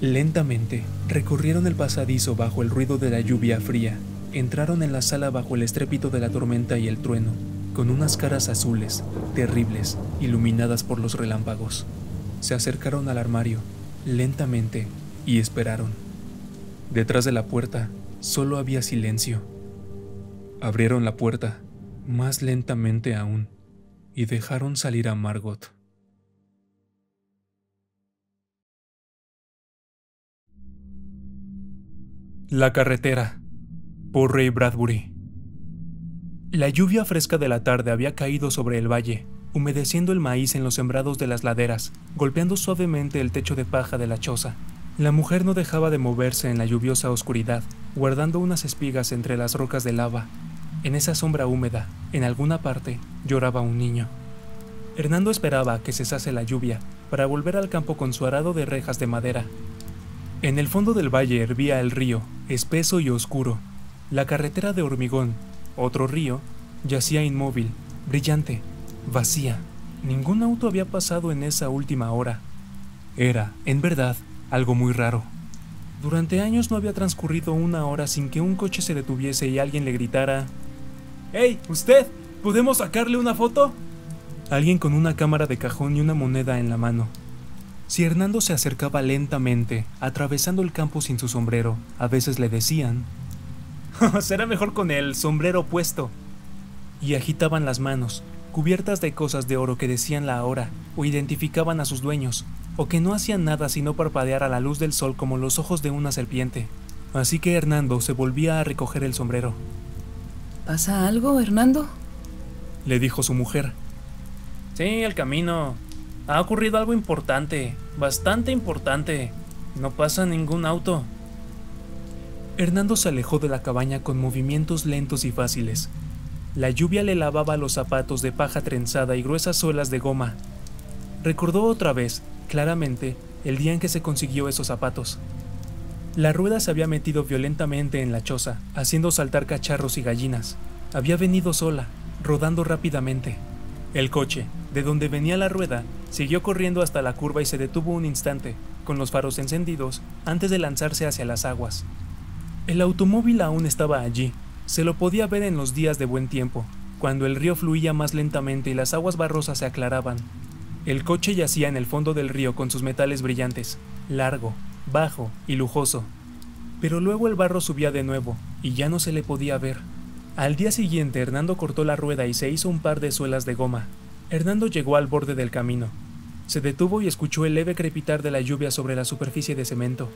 Lentamente, recorrieron el pasadizo bajo el ruido de la lluvia fría. Entraron en la sala bajo el estrépito de la tormenta y el trueno, con unas caras azules, terribles, iluminadas por los relámpagos. Se acercaron al armario, lentamente, y esperaron. Detrás de la puerta, solo había silencio. Abrieron la puerta, más lentamente aún, y dejaron salir a Margot. La carretera, por Ray Bradbury. La lluvia fresca de la tarde había caído sobre el valle, humedeciendo el maíz en los sembrados de las laderas, golpeando suavemente el techo de paja de la choza. La mujer no dejaba de moverse en la lluviosa oscuridad, guardando unas espigas entre las rocas de lava. En esa sombra húmeda, en alguna parte, lloraba un niño. Hernando esperaba a que cesase la lluvia para volver al campo con su arado de rejas de madera. En el fondo del valle hervía el río, espeso y oscuro. La carretera de hormigón, otro río, yacía inmóvil, brillante, vacía. Ningún auto había pasado en esa última hora. Era, en verdad, algo muy raro. Durante años no había transcurrido una hora sin que un coche se detuviese y alguien le gritara: «¡Hey, usted! ¿Podemos sacarle una foto?» Alguien con una cámara de cajón y una moneda en la mano. Si Hernando se acercaba lentamente, atravesando el campo sin su sombrero, a veces le decían: «Será mejor con el sombrero puesto». Y agitaban las manos, cubiertas de cosas de oro que decían la hora, o identificaban a sus dueños, o que no hacían nada sino parpadear a la luz del sol como los ojos de una serpiente. Así que Hernando se volvía a recoger el sombrero. ¿Pasa algo, Hernando? Le dijo su mujer. Sí, el camino. Ha ocurrido algo importante, bastante importante. No pasa ningún auto. Hernando se alejó de la cabaña con movimientos lentos y fáciles. La lluvia le lavaba los zapatos de paja trenzada y gruesas suelas de goma. Recordó otra vez, claramente, el día en que se consiguió esos zapatos. La rueda se había metido violentamente en la choza, haciendo saltar cacharros y gallinas. Había venido sola, rodando rápidamente. El coche, de donde venía la rueda, siguió corriendo hasta la curva y se detuvo un instante, con los faros encendidos, antes de lanzarse hacia las aguas. El automóvil aún estaba allí. Se lo podía ver en los días de buen tiempo, cuando el río fluía más lentamente y las aguas barrosas se aclaraban. El coche yacía en el fondo del río con sus metales brillantes, largo, bajo y lujoso. Pero luego el barro subía de nuevo, y ya no se le podía ver. Al día siguiente, Hernando cortó la rueda y se hizo un par de suelas de goma. Hernando llegó al borde del camino. Se detuvo y escuchó el leve crepitar de la lluvia sobre la superficie de cemento.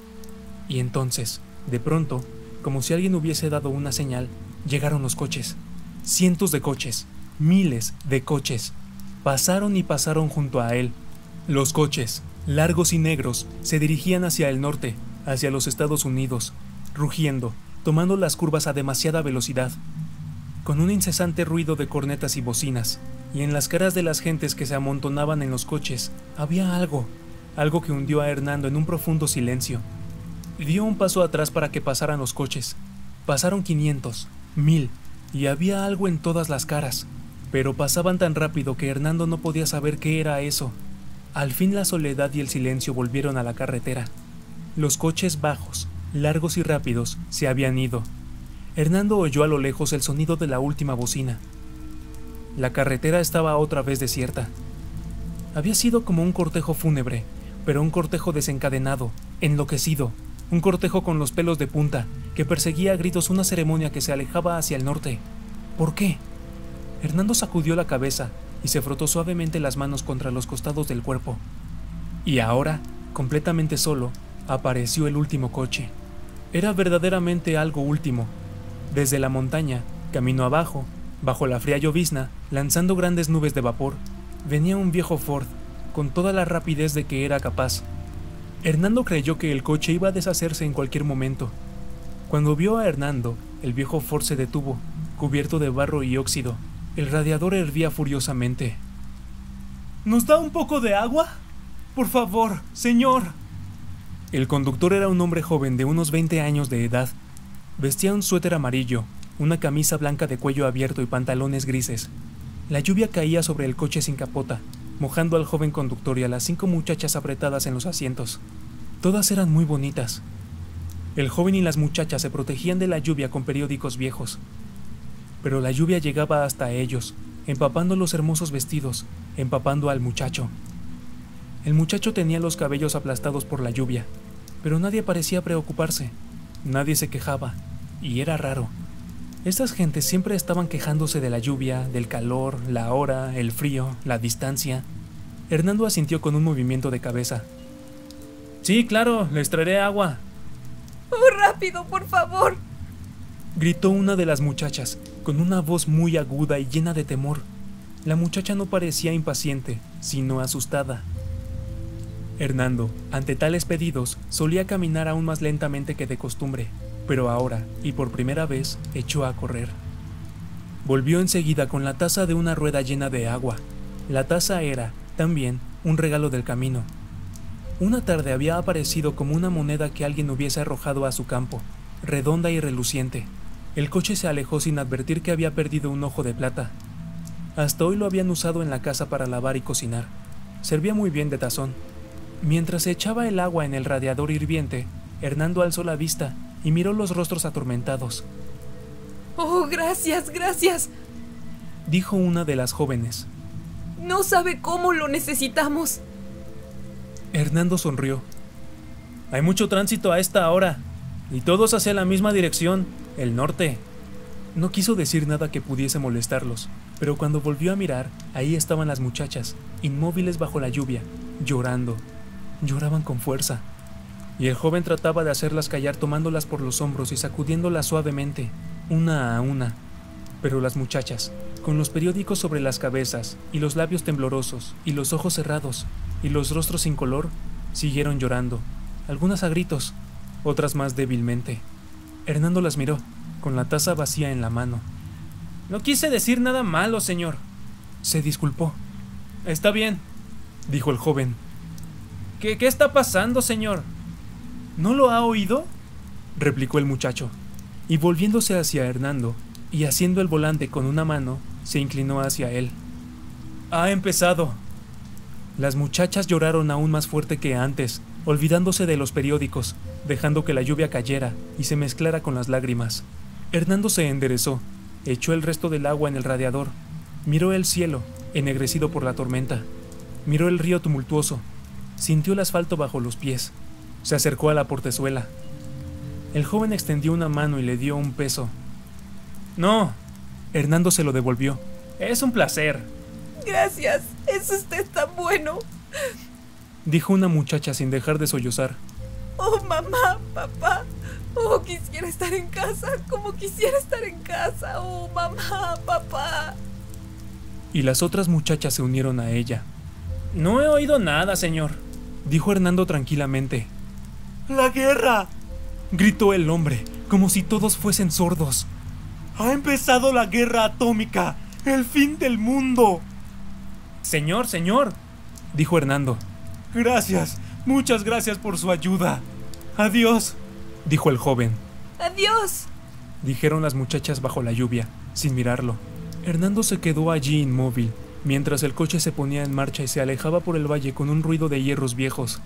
Y entonces, de pronto, como si alguien hubiese dado una señal, llegaron los coches. Cientos de coches, miles de coches. Pasaron y pasaron junto a él. Los coches, largos y negros, se dirigían hacia el norte, hacia los Estados Unidos, rugiendo, tomando las curvas a demasiada velocidad, con un incesante ruido de cornetas y bocinas, y en las caras de las gentes que se amontonaban en los coches, había algo que hundió a Hernando en un profundo silencio. Dio un paso atrás para que pasaran los coches. Pasaron 500, 1000, y había algo en todas las caras, pero pasaban tan rápido que Hernando no podía saber qué era eso. Al fin la soledad y el silencio volvieron a la carretera. Los coches bajos, largos y rápidos, se habían ido. Hernando oyó a lo lejos el sonido de la última bocina. La carretera estaba otra vez desierta. Había sido como un cortejo fúnebre, pero un cortejo desencadenado, enloquecido, un cortejo con los pelos de punta, que perseguía a gritos una ceremonia que se alejaba hacia el norte. ¿Por qué? Hernando sacudió la cabeza y se frotó suavemente las manos contra los costados del cuerpo. Y ahora, completamente solo, apareció el último coche. Era verdaderamente algo último. Desde la montaña, camino abajo, bajo la fría llovizna, lanzando grandes nubes de vapor, venía un viejo Ford, con toda la rapidez de que era capaz. Hernando creyó que el coche iba a deshacerse en cualquier momento. Cuando vio a Hernando, el viejo Ford se detuvo, cubierto de barro y óxido. El radiador hervía furiosamente. ¿Nos da un poco de agua? Por favor, señor. El conductor era un hombre joven de unos 20 años de edad. Vestía un suéter amarillo, una camisa blanca de cuello abierto y pantalones grises. La lluvia caía sobre el coche sin capota, mojando al joven conductor y a las 5 muchachas apretadas en los asientos. Todas eran muy bonitas. El joven y las muchachas se protegían de la lluvia con periódicos viejos. Pero la lluvia llegaba hasta ellos, empapando los hermosos vestidos, empapando al muchacho. El muchacho tenía los cabellos aplastados por la lluvia, pero nadie parecía preocuparse. Nadie se quejaba, y era raro. Estas gentes siempre estaban quejándose de la lluvia, del calor, la hora, el frío, la distancia. Hernando asintió con un movimiento de cabeza. Sí, claro, les traeré agua. ¡Oh, rápido, por favor! Gritó una de las muchachas, con una voz muy aguda y llena de temor. La muchacha no parecía impaciente, sino asustada. Hernando, ante tales pedidos, solía caminar aún más lentamente que de costumbre, pero ahora, y por primera vez, echó a correr. Volvió enseguida con la taza de una rueda llena de agua. La taza era, también, un regalo del camino. Una tarde había aparecido como una moneda que alguien hubiese arrojado a su campo, redonda y reluciente. El coche se alejó sin advertir que había perdido un ojo de plata. Hasta hoy lo habían usado en la casa para lavar y cocinar. Servía muy bien de tazón. Mientras se echaba el agua en el radiador hirviente, Hernando alzó la vista y miró los rostros atormentados. ¡Oh, gracias, gracias! Dijo una de las jóvenes. No sabe cómo lo necesitamos. Hernando sonrió. Hay mucho tránsito a esta hora, y todos hacia la misma dirección, el norte. No quiso decir nada que pudiese molestarlos, pero cuando volvió a mirar, ahí estaban las muchachas, inmóviles bajo la lluvia, llorando. Lloraban con fuerza. Y el joven trataba de hacerlas callar tomándolas por los hombros y sacudiéndolas suavemente, una a una. Pero las muchachas, con los periódicos sobre las cabezas, y los labios temblorosos, y los ojos cerrados, y los rostros sin color, siguieron llorando, algunas a gritos, otras más débilmente. Hernando las miró, con la taza vacía en la mano. No quise decir nada malo, señor. Se disculpó. Está bien, dijo el joven. ¿Qué está pasando, señor? ¿No lo ha oído?, replicó el muchacho, y volviéndose hacia Hernando, y haciendo el volante con una mano, se inclinó hacia él. Ha empezado. Las muchachas lloraron aún más fuerte que antes, olvidándose de los periódicos, dejando que la lluvia cayera y se mezclara con las lágrimas. Hernando se enderezó, echó el resto del agua en el radiador, miró el cielo, ennegrecido por la tormenta, miró el río tumultuoso, sintió el asfalto bajo los pies, se acercó a la portezuela. El joven extendió una mano y le dio un peso. No, Hernando se lo devolvió. Es un placer. Gracias, es usted tan bueno, dijo una muchacha sin dejar de sollozar. Oh, mamá, papá, oh, quisiera estar en casa, como quisiera estar en casa, oh, mamá, papá. Y las otras muchachas se unieron a ella. No he oído nada, señor, dijo Hernando tranquilamente. ¡La guerra!, gritó el hombre, como si todos fuesen sordos. ¡Ha empezado la guerra atómica! ¡El fin del mundo! Señor, dijo Hernando. Gracias, muchas gracias por su ayuda. Adiós, dijo el joven. Adiós, dijeron las muchachas bajo la lluvia, sin mirarlo. Hernando se quedó allí inmóvil, mientras el coche se ponía en marcha y se alejaba por el valle con un ruido de hierros viejos.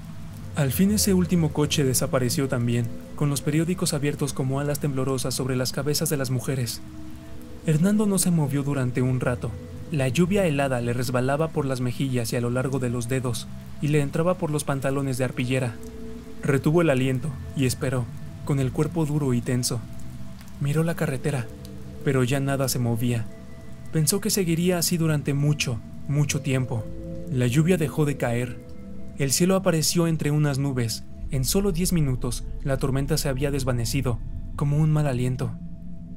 Al fin ese último coche desapareció también, con los periódicos abiertos como alas temblorosas sobre las cabezas de las mujeres. Hernando no se movió durante un rato. La lluvia helada le resbalaba por las mejillas y a lo largo de los dedos, y le entraba por los pantalones de arpillera. Retuvo el aliento y esperó, con el cuerpo duro y tenso. Miró la carretera, pero ya nada se movía. Pensó que seguiría así durante mucho, mucho tiempo. La lluvia dejó de caer. El cielo apareció entre unas nubes. En solo 10 minutos, la tormenta se había desvanecido, como un mal aliento.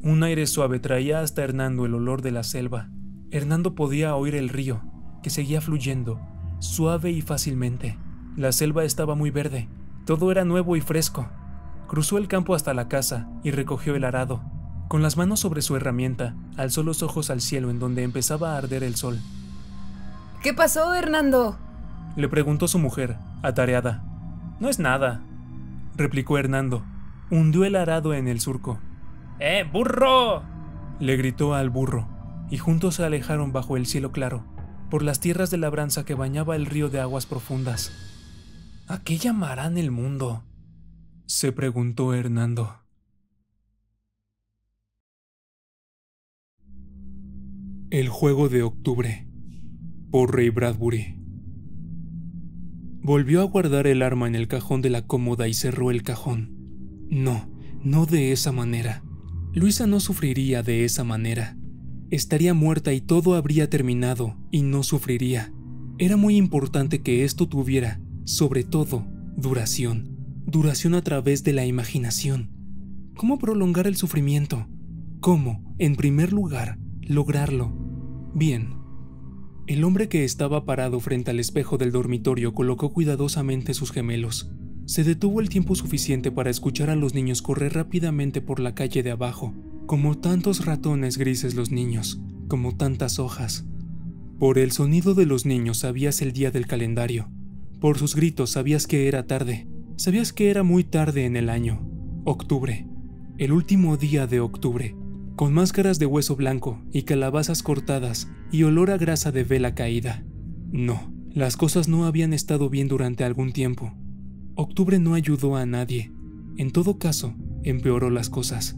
Un aire suave traía hasta Hernando el olor de la selva. Hernando podía oír el río, que seguía fluyendo, suave y fácilmente. La selva estaba muy verde, todo era nuevo y fresco. Cruzó el campo hasta la casa y recogió el arado. Con las manos sobre su herramienta, alzó los ojos al cielo en donde empezaba a arder el sol. ¿Qué pasó, Hernando?, le preguntó su mujer, atareada. No es nada, replicó Hernando. Hundió el arado en el surco. ¡Burro!, le gritó al burro, y juntos se alejaron bajo el cielo claro, por las tierras de labranza que bañaba el río de aguas profundas. ¿A qué llamarán el mundo?, se preguntó Hernando. El juego de octubre, por Ray Bradbury. Volvió a guardar el arma en el cajón de la cómoda y cerró el cajón. No de esa manera. Luisa no sufriría de esa manera. Estaría muerta y todo habría terminado, y no sufriría. Era muy importante que esto tuviera, sobre todo, duración. Duración a través de la imaginación. ¿Cómo prolongar el sufrimiento? ¿Cómo, en primer lugar, lograrlo? Bien. El hombre que estaba parado frente al espejo del dormitorio colocó cuidadosamente sus gemelos. Se detuvo el tiempo suficiente para escuchar a los niños correr rápidamente por la calle de abajo, como tantos ratones grises los niños, como tantas hojas. Por el sonido de los niños sabías el día del calendario. Por sus gritos sabías que era tarde. Sabías que era muy tarde en el año. Octubre. El último día de octubre. Con máscaras de hueso blanco y calabazas cortadas y olor a grasa de vela caída. No, las cosas no habían estado bien durante algún tiempo. Octubre no ayudó a nadie. En todo caso, empeoró las cosas.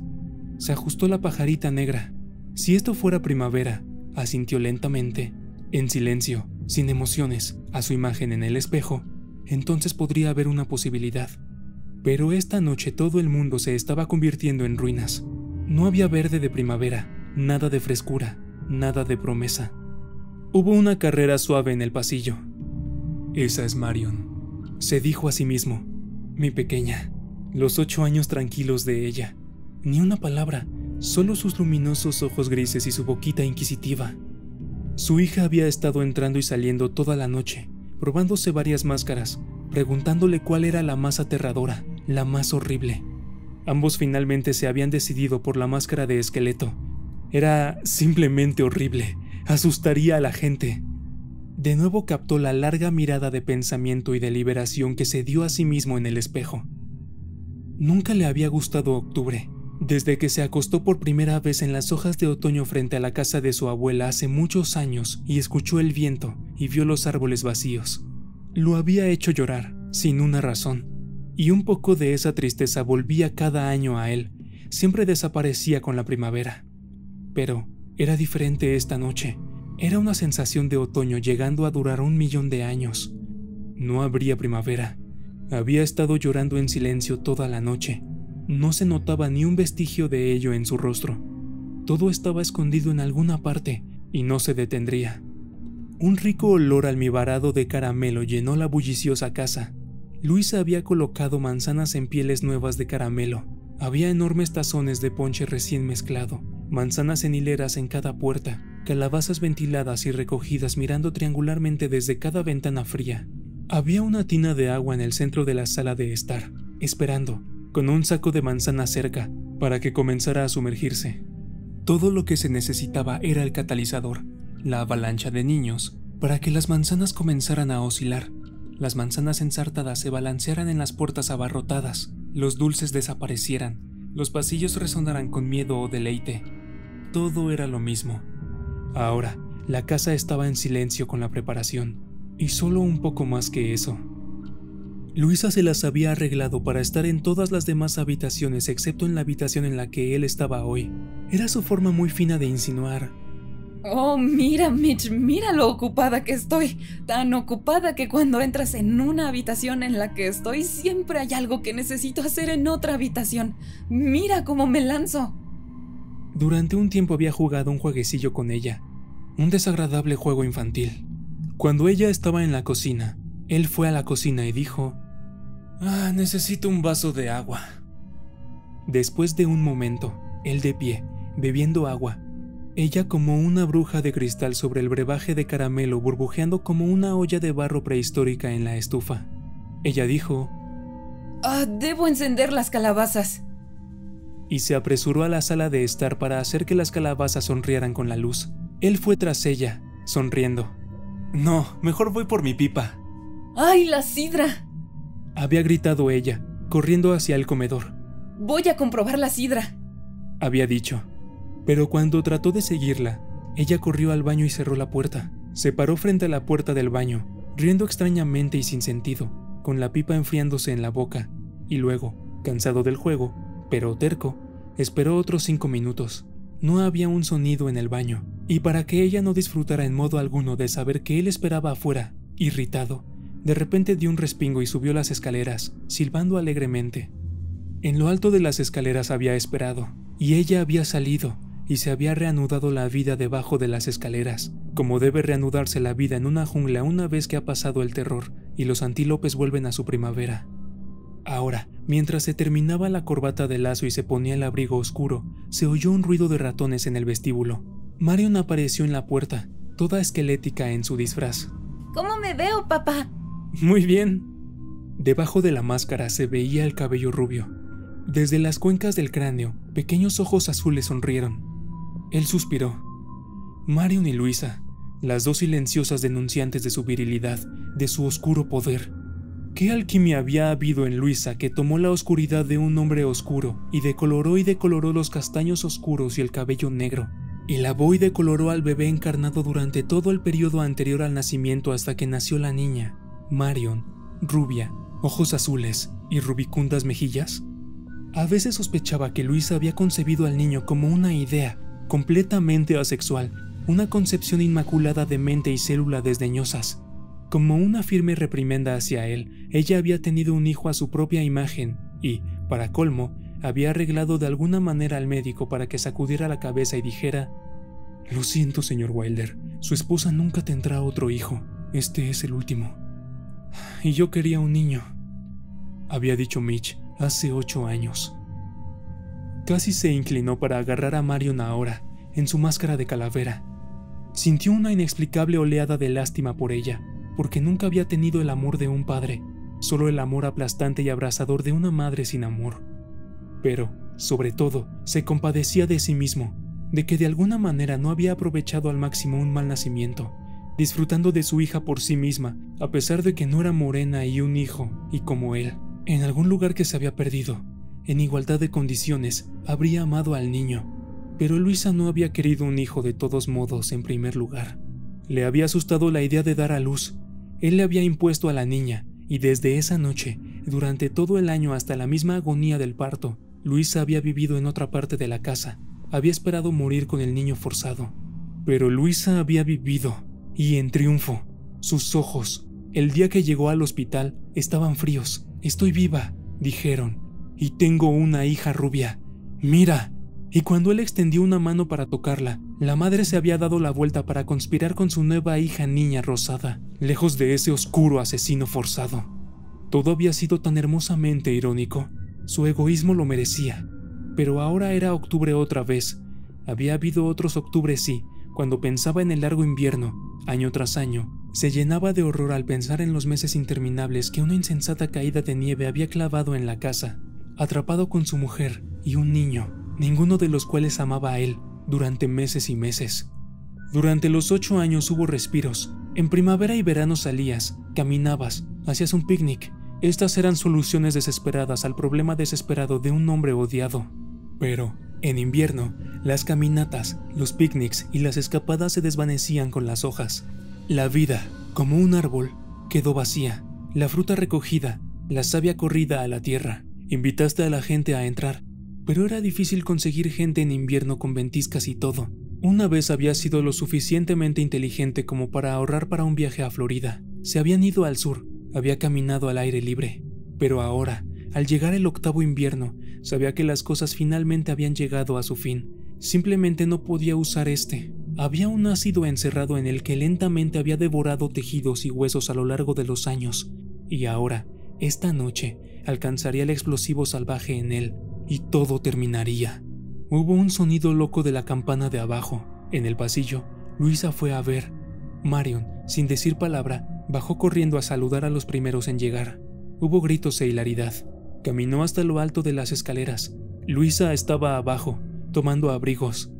Se ajustó la pajarita negra. Si esto fuera primavera, asintió lentamente, en silencio, sin emociones, a su imagen en el espejo, entonces podría haber una posibilidad. Pero esta noche todo el mundo se estaba convirtiendo en ruinas. No había verde de primavera, nada de frescura, nada de promesa. Hubo una carrera suave en el pasillo. Esa es Marion, se dijo a sí mismo. Mi pequeña. Los 8 años tranquilos de ella. Ni una palabra, solo sus luminosos ojos grises y su boquita inquisitiva. Su hija había estado entrando y saliendo toda la noche, probándose varias máscaras, preguntándole cuál era la más aterradora, la más horrible. Ambos finalmente se habían decidido por la máscara de esqueleto. Era simplemente horrible, asustaría a la gente. De nuevo captó la larga mirada de pensamiento y deliberación que se dio a sí mismo en el espejo. Nunca le había gustado octubre, desde que se acostó por primera vez en las hojas de otoño frente a la casa de su abuela hace muchos años y escuchó el viento y vio los árboles vacíos. Lo había hecho llorar, sin una razón. Y un poco de esa tristeza volvía cada año a él, siempre desaparecía con la primavera. Pero era diferente esta noche, era una sensación de otoño llegando a durar 1.000.000 de años. No habría primavera, había estado llorando en silencio toda la noche, no se notaba ni un vestigio de ello en su rostro. Todo estaba escondido en alguna parte y no se detendría. Un rico olor almibarado de caramelo llenó la bulliciosa casa. Luisa había colocado manzanas en pieles nuevas de caramelo. Había enormes tazones de ponche recién mezclado, manzanas en hileras en cada puerta, calabazas ventiladas y recogidas mirando triangularmente desde cada ventana fría. Había una tina de agua en el centro de la sala de estar, esperando, con un saco de manzanas cerca, para que comenzara a sumergirse. Todo lo que se necesitaba era el catalizador, la avalancha de niños, para que las manzanas comenzaran a oscilar. Las manzanas ensartadas se balancearan en las puertas abarrotadas, los dulces desaparecieran, los pasillos resonaran con miedo o deleite. Todo era lo mismo. Ahora, la casa estaba en silencio con la preparación, y solo un poco más que eso. Luisa se las había arreglado para estar en todas las demás habitaciones excepto en la habitación en la que él estaba hoy. Era su forma muy fina de insinuar. Oh, mira, Mitch, mira lo ocupada que estoy. Tan ocupada que cuando entras en una habitación en la que estoy, siempre hay algo que necesito hacer en otra habitación. Mira cómo me lanzo. Durante un tiempo había jugado un jueguecillo con ella, un desagradable juego infantil. Cuando ella estaba en la cocina, él fue a la cocina y dijo: necesito un vaso de agua. Después de un momento, él de pie, bebiendo agua, ella como una bruja de cristal sobre el brebaje de caramelo burbujeando como una olla de barro prehistórica en la estufa. Ella dijo: debo encender las calabazas. Y se apresuró a la sala de estar para hacer que las calabazas sonrieran con la luz. Él fue tras ella, sonriendo. No, mejor voy por mi pipa. ¡Ay, la sidra! Había gritado ella, corriendo hacia el comedor. Voy a comprobar la sidra, había dicho. Pero cuando trató de seguirla, ella corrió al baño y cerró la puerta. Se paró frente a la puerta del baño, riendo extrañamente y sin sentido, con la pipa enfriándose en la boca, y luego, cansado del juego, pero terco, esperó otros 5 minutos. No había un sonido en el baño, y para que ella no disfrutara en modo alguno de saber que él esperaba afuera, irritado, de repente dio un respingo y subió las escaleras, silbando alegremente. En lo alto de las escaleras había esperado, y ella había salido, y se había reanudado la vida debajo de las escaleras, como debe reanudarse la vida en una jungla una vez que ha pasado el terror y los antílopes vuelven a su primavera. Ahora, mientras se terminaba la corbata de lazo y se ponía el abrigo oscuro, se oyó un ruido de ratones en el vestíbulo. Marion apareció en la puerta, toda esquelética en su disfraz. ¿Cómo me veo, papá? Muy bien. Debajo de la máscara se veía el cabello rubio. Desde las cuencas del cráneo, pequeños ojos azules sonrieron. Él suspiró. Marion y Luisa, las dos silenciosas denunciantes de su virilidad, de su oscuro poder. ¿Qué alquimia había habido en Luisa que tomó la oscuridad de un hombre oscuro y decoloró los castaños oscuros y el cabello negro? Y lavó y decoloró al bebé encarnado durante todo el periodo anterior al nacimiento hasta que nació la niña, Marion, rubia, ojos azules y rubicundas mejillas. A veces sospechaba que Luisa había concebido al niño como una idea completamente asexual, una concepción inmaculada de mente y célula desdeñosas. Como una firme reprimenda hacia él, ella había tenido un hijo a su propia imagen y, para colmo, había arreglado de alguna manera al médico para que sacudiera la cabeza y dijera: «Lo siento, señor Wilder, su esposa nunca tendrá otro hijo, este es el último. Y yo quería un niño», había dicho Mitch hace 8 años. Casi se inclinó para agarrar a Marion ahora, en su máscara de calavera. Sintió una inexplicable oleada de lástima por ella, porque nunca había tenido el amor de un padre, solo el amor aplastante y abrasador de una madre sin amor. Pero, sobre todo, se compadecía de sí mismo, de que de alguna manera no había aprovechado al máximo un mal nacimiento, disfrutando de su hija por sí misma, a pesar de que no era morena y un hijo, y como él, en algún lugar que se había perdido, en igualdad de condiciones, habría amado al niño. Pero Luisa no había querido un hijo de todos modos en primer lugar. Le había asustado la idea de dar a luz. Él le había impuesto a la niña, y desde esa noche, durante todo el año hasta la misma agonía del parto, Luisa había vivido en otra parte de la casa. Había esperado morir con el niño forzado. Pero Luisa había vivido, y en triunfo. Sus ojos, el día que llegó al hospital, estaban fríos. «Estoy viva», dijeron, «y tengo una hija rubia. ¡Mira!». Y cuando él extendió una mano para tocarla, la madre se había dado la vuelta para conspirar con su nueva hija niña rosada, lejos de ese oscuro asesino forzado. Todo había sido tan hermosamente irónico. Su egoísmo lo merecía. Pero ahora era octubre otra vez. Había habido otros octubres, sí, cuando pensaba en el largo invierno, año tras año. Se llenaba de horror al pensar en los meses interminables que una insensata caída de nieve había clavado en la casa, atrapado con su mujer y un niño, ninguno de los cuales amaba a él, durante meses y meses. Durante los 8 años hubo respiros. En primavera y verano salías, caminabas, hacías un picnic. Estas eran soluciones desesperadas al problema desesperado de un hombre odiado. Pero, en invierno, las caminatas, los picnics y las escapadas se desvanecían con las hojas. La vida, como un árbol, quedó vacía. La fruta recogida, la savia corrida a la tierra. Invitaste a la gente a entrar, pero era difícil conseguir gente en invierno con ventiscas y todo. Una vez había sido lo suficientemente inteligente como para ahorrar para un viaje a Florida. Se habían ido al sur, había caminado al aire libre. Pero ahora, al llegar el 8º invierno, sabía que las cosas finalmente habían llegado a su fin. Simplemente no podía usar este. Había un ácido encerrado en el que lentamente había devorado tejidos y huesos a lo largo de los años. Y ahora, esta noche, alcanzaría el explosivo salvaje en él, y todo terminaría. Hubo un sonido loco de la campana de abajo. En el pasillo, Luisa fue a ver. Marion, sin decir palabra, bajó corriendo a saludar a los primeros en llegar. Hubo gritos e hilaridad. Caminó hasta lo alto de las escaleras. Luisa estaba abajo, tomando abrigos.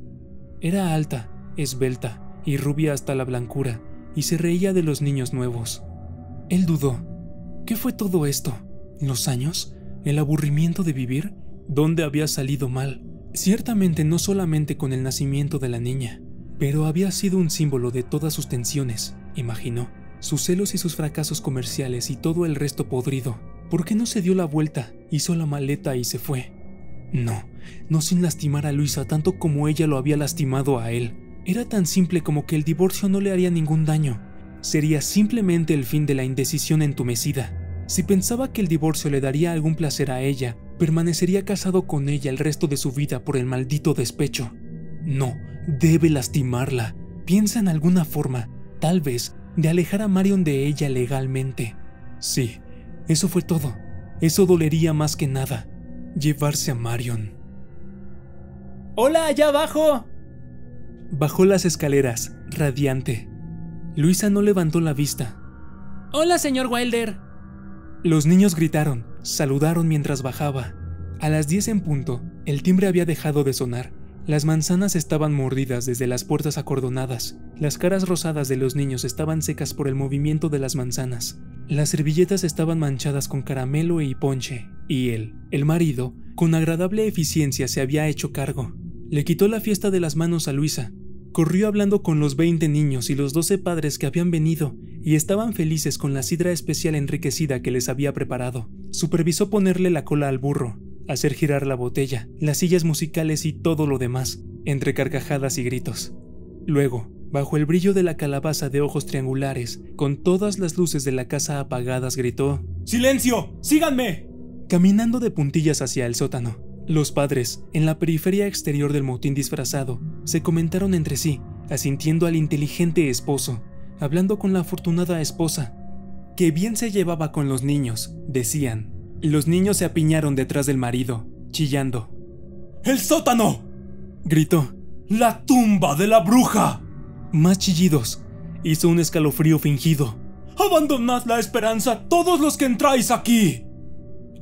Era alta, esbelta y rubia hasta la blancura, y se reía de los niños nuevos. Él dudó. ¿Qué fue todo esto? ¿Los años? ¿El aburrimiento de vivir? ¿Dónde había salido mal? Ciertamente no solamente con el nacimiento de la niña, pero había sido un símbolo de todas sus tensiones, imaginó, sus celos y sus fracasos comerciales y todo el resto podrido. ¿Por qué no se dio la vuelta, hizo la maleta y se fue? No sin lastimar a Luisa tanto como ella lo había lastimado a él. Era tan simple como que el divorcio no le haría ningún daño. Sería simplemente el fin de la indecisión entumecida. Si pensaba que el divorcio le daría algún placer a ella, permanecería casado con ella el resto de su vida por el maldito despecho. No, debe lastimarla. Piensa en alguna forma, tal vez, de alejar a Marion de ella legalmente. Sí, eso fue todo. Eso dolería más que nada. Llevarse a Marion. ¡Hola, allá abajo! Bajó las escaleras, radiante. Luisa no levantó la vista. ¡Hola, señor Wilder! Los niños gritaron, saludaron mientras bajaba. A las 10 en punto, el timbre había dejado de sonar. Las manzanas estaban mordidas desde las puertas acordonadas. Las caras rosadas de los niños estaban secas por el movimiento de las manzanas. Las servilletas estaban manchadas con caramelo y ponche, y él, el marido, con agradable eficiencia se había hecho cargo. Le quitó la fiesta de las manos a Luisa. Corrió hablando con los 20 niños y los 12 padres que habían venido y estaban felices con la sidra especial enriquecida que les había preparado. Supervisó ponerle la cola al burro, hacer girar la botella, las sillas musicales y todo lo demás, entre carcajadas y gritos. Luego, bajo el brillo de la calabaza de ojos triangulares, con todas las luces de la casa apagadas, gritó: ¡Silencio! ¡Síganme! Caminando de puntillas hacia el sótano. Los padres, en la periferia exterior del motín disfrazado, se comentaron entre sí, asintiendo al inteligente esposo, hablando con la afortunada esposa. Que bien se llevaba con los niños, decían. Los niños se apiñaron detrás del marido, chillando. ¡El sótano!, gritó. ¡La tumba de la bruja! Más chillidos. Hizo un escalofrío fingido. ¡Abandonad la esperanza, todos los que entráis aquí!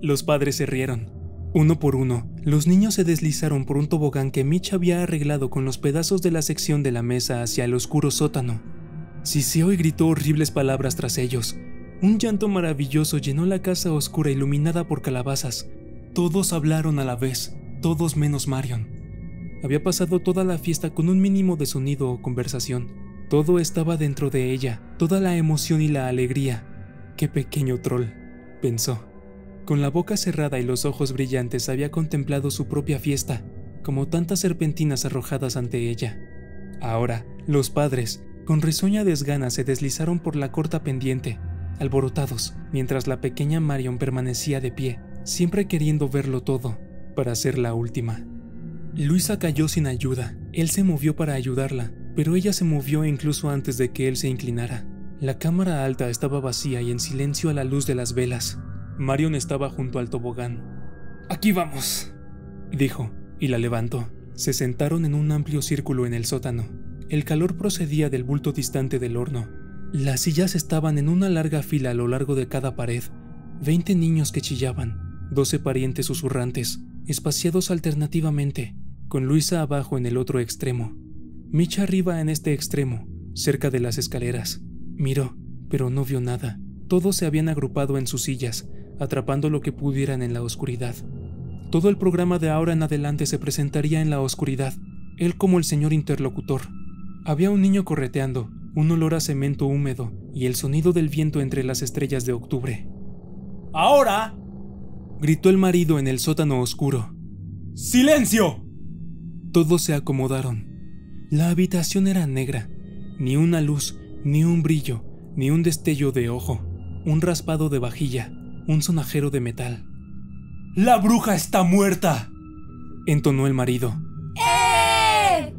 Los padres se rieron. Uno por uno, los niños se deslizaron por un tobogán que Mitch había arreglado con los pedazos de la sección de la mesa hacia el oscuro sótano. Siseó y gritó horribles palabras tras ellos. Un llanto maravilloso llenó la casa oscura iluminada por calabazas. Todos hablaron a la vez, todos menos Marion. Había pasado toda la fiesta con un mínimo de sonido o conversación. Todo estaba dentro de ella, toda la emoción y la alegría. ¡Qué pequeño troll!, pensó. Con la boca cerrada y los ojos brillantes había contemplado su propia fiesta, como tantas serpentinas arrojadas ante ella. Ahora, los padres, con risueña desgana, se deslizaron por la corta pendiente, alborotados, mientras la pequeña Marion permanecía de pie, siempre queriendo verlo todo, para ser la última. Luisa cayó sin ayuda. Él se movió para ayudarla, pero ella se movió incluso antes de que él se inclinara. La cámara alta estaba vacía y en silencio a la luz de las velas. Marion estaba junto al tobogán. «Aquí vamos», dijo, y la levantó. Se sentaron en un amplio círculo en el sótano. El calor procedía del bulto distante del horno. Las sillas estaban en una larga fila a lo largo de cada pared. 20 niños que chillaban, 12 parientes susurrantes, espaciados alternativamente, con Luisa abajo en el otro extremo. Mitch arriba en este extremo, cerca de las escaleras. Miró, pero no vio nada. Todos se habían agrupado en sus sillas, atrapando lo que pudieran en la oscuridad. Todo el programa de ahora en adelante se presentaría en la oscuridad, él como el señor interlocutor. Había un niño correteando, un olor a cemento húmedo y el sonido del viento entre las estrellas de octubre. ¡Ahora!, gritó el marido en el sótano oscuro. ¡Silencio! Todos se acomodaron. La habitación era negra, ni una luz, ni un brillo, ni un destello de ojo, un raspado de vajilla, un sonajero de metal. ¡La bruja está muerta!, entonó el marido. ¡Eh!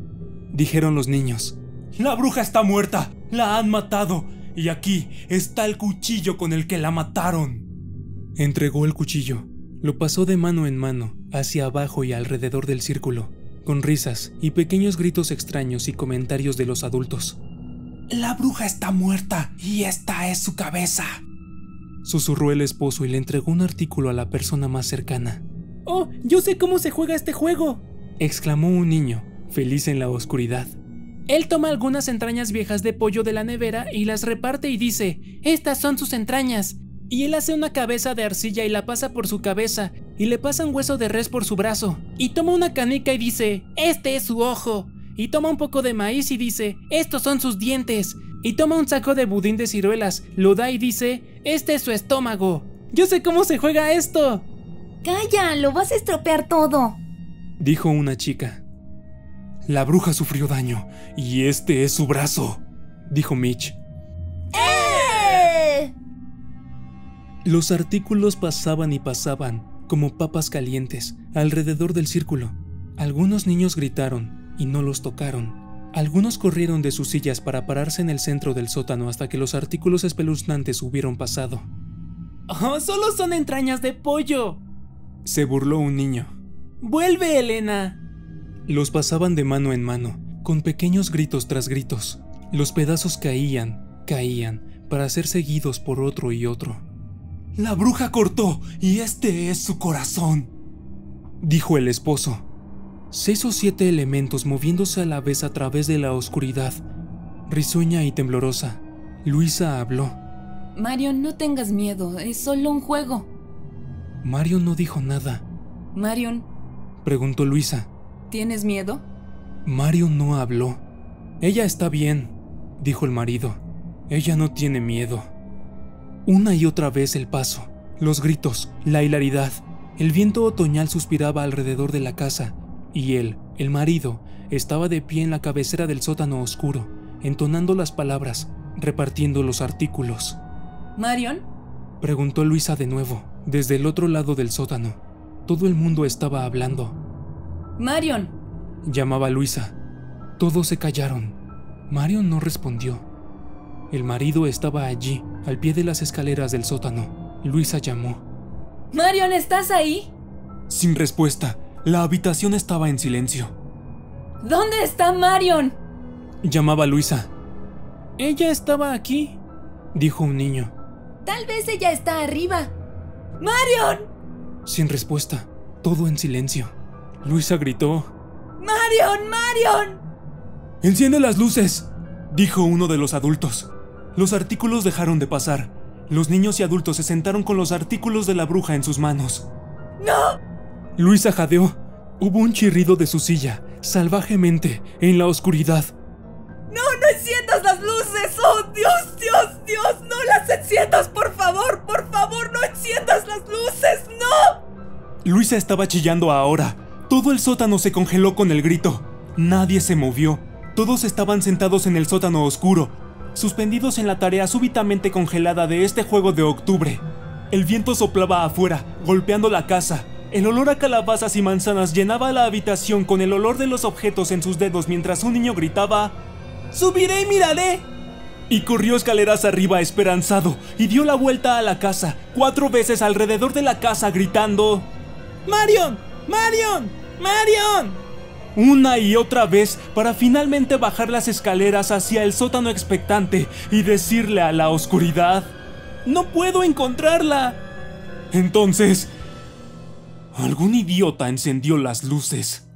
Dijeron los niños. ¡La bruja está muerta! ¡La han matado! Y aquí está el cuchillo con el que la mataron. Entregó el cuchillo, lo pasó de mano en mano, hacia abajo y alrededor del círculo. con risas y pequeños gritos extraños y comentarios de los adultos. La bruja está muerta y esta es su cabeza, susurró el esposo y le entregó un artículo a la persona más cercana. ¡Oh, yo sé cómo se juega este juego!, exclamó un niño, feliz en la oscuridad. Él toma algunas entrañas viejas de pollo de la nevera y las reparte y dice, estas son sus entrañas. Y él hace una cabeza de arcilla y la pasa por su cabeza, y le pasa un hueso de res por su brazo. Y toma una canica y dice, este es su ojo. Y toma un poco de maíz y dice, estos son sus dientes. Y toma un saco de budín de ciruelas, lo da y dice, este es su estómago. ¡Yo sé cómo se juega esto! ¡Calla! ¡Lo vas a estropear todo!, dijo una chica. La bruja sufrió daño y este es su brazo, dijo Mitch. ¡Eh! Los artículos pasaban y pasaban, como papas calientes, alrededor del círculo. Algunos niños gritaron y no los tocaron. Algunos corrieron de sus sillas para pararse en el centro del sótano hasta que los artículos espeluznantes hubieron pasado. ¡Oh, solo son entrañas de pollo!, se burló un niño. ¡Vuelve, Elena! Los pasaban de mano en mano, con pequeños gritos tras gritos. Los pedazos caían, para ser seguidos por otro y otro. La bruja cortó y este es su corazón, dijo el esposo. 6 o 7 elementos moviéndose a la vez a través de la oscuridad. Risueña y temblorosa, Luisa habló. Marion, no tengas miedo, es solo un juego. Marion no dijo nada. Marion, preguntó Luisa. ¿Tienes miedo? Marion no habló. Ella está bien, dijo el marido. Ella no tiene miedo. Una y otra vez el paso, los gritos, la hilaridad. El viento otoñal suspiraba alrededor de la casa, y él, el marido, estaba de pie en la cabecera del sótano oscuro, entonando las palabras, repartiendo los artículos. ¿Marion?, preguntó Luisa de nuevo, desde el otro lado del sótano. Todo el mundo estaba hablando. ¡Marion!, llamaba Luisa. Todos se callaron. Marion no respondió. El marido estaba allí, al pie de las escaleras del sótano. Luisa llamó. ¡Marion, ¿estás ahí? Sin respuesta. La habitación estaba en silencio. ¿Dónde está Marion?, llamaba Luisa. Ella estaba aquí, dijo un niño. Tal vez ella está arriba. ¡Marion! Sin respuesta, todo en silencio. Luisa gritó. ¡Marion! ¡Marion! ¡Enciende las luces!, dijo uno de los adultos. Los artículos dejaron de pasar. Los niños y adultos se sentaron con los artículos de la bruja en sus manos. ¡No! Luisa jadeó. Hubo un chirrido de su silla, salvajemente, en la oscuridad. ¡No enciendas las luces! ¡Oh, Dios, Dios, Dios! ¡No las enciendas, por favor! ¡Por favor, no enciendas las luces! ¡No! Luisa estaba chillando ahora. Todo el sótano se congeló con el grito. Nadie se movió. Todos estaban sentados en el sótano oscuro, suspendidos en la tarea súbitamente congelada de este juego de octubre. El viento soplaba afuera, golpeando la casa. El olor a calabazas y manzanas llenaba la habitación con el olor de los objetos en sus dedos mientras un niño gritaba: ¡Subiré y miraré! Y corrió escaleras arriba esperanzado y dio la vuelta a la casa 4 veces alrededor de la casa gritando: ¡Marion! ¡Marion! ¡Marion! Una y otra vez para finalmente bajar las escaleras hacia el sótano expectante y decirle a la oscuridad: ¡No puedo encontrarla! Entonces, algún idiota encendió las luces.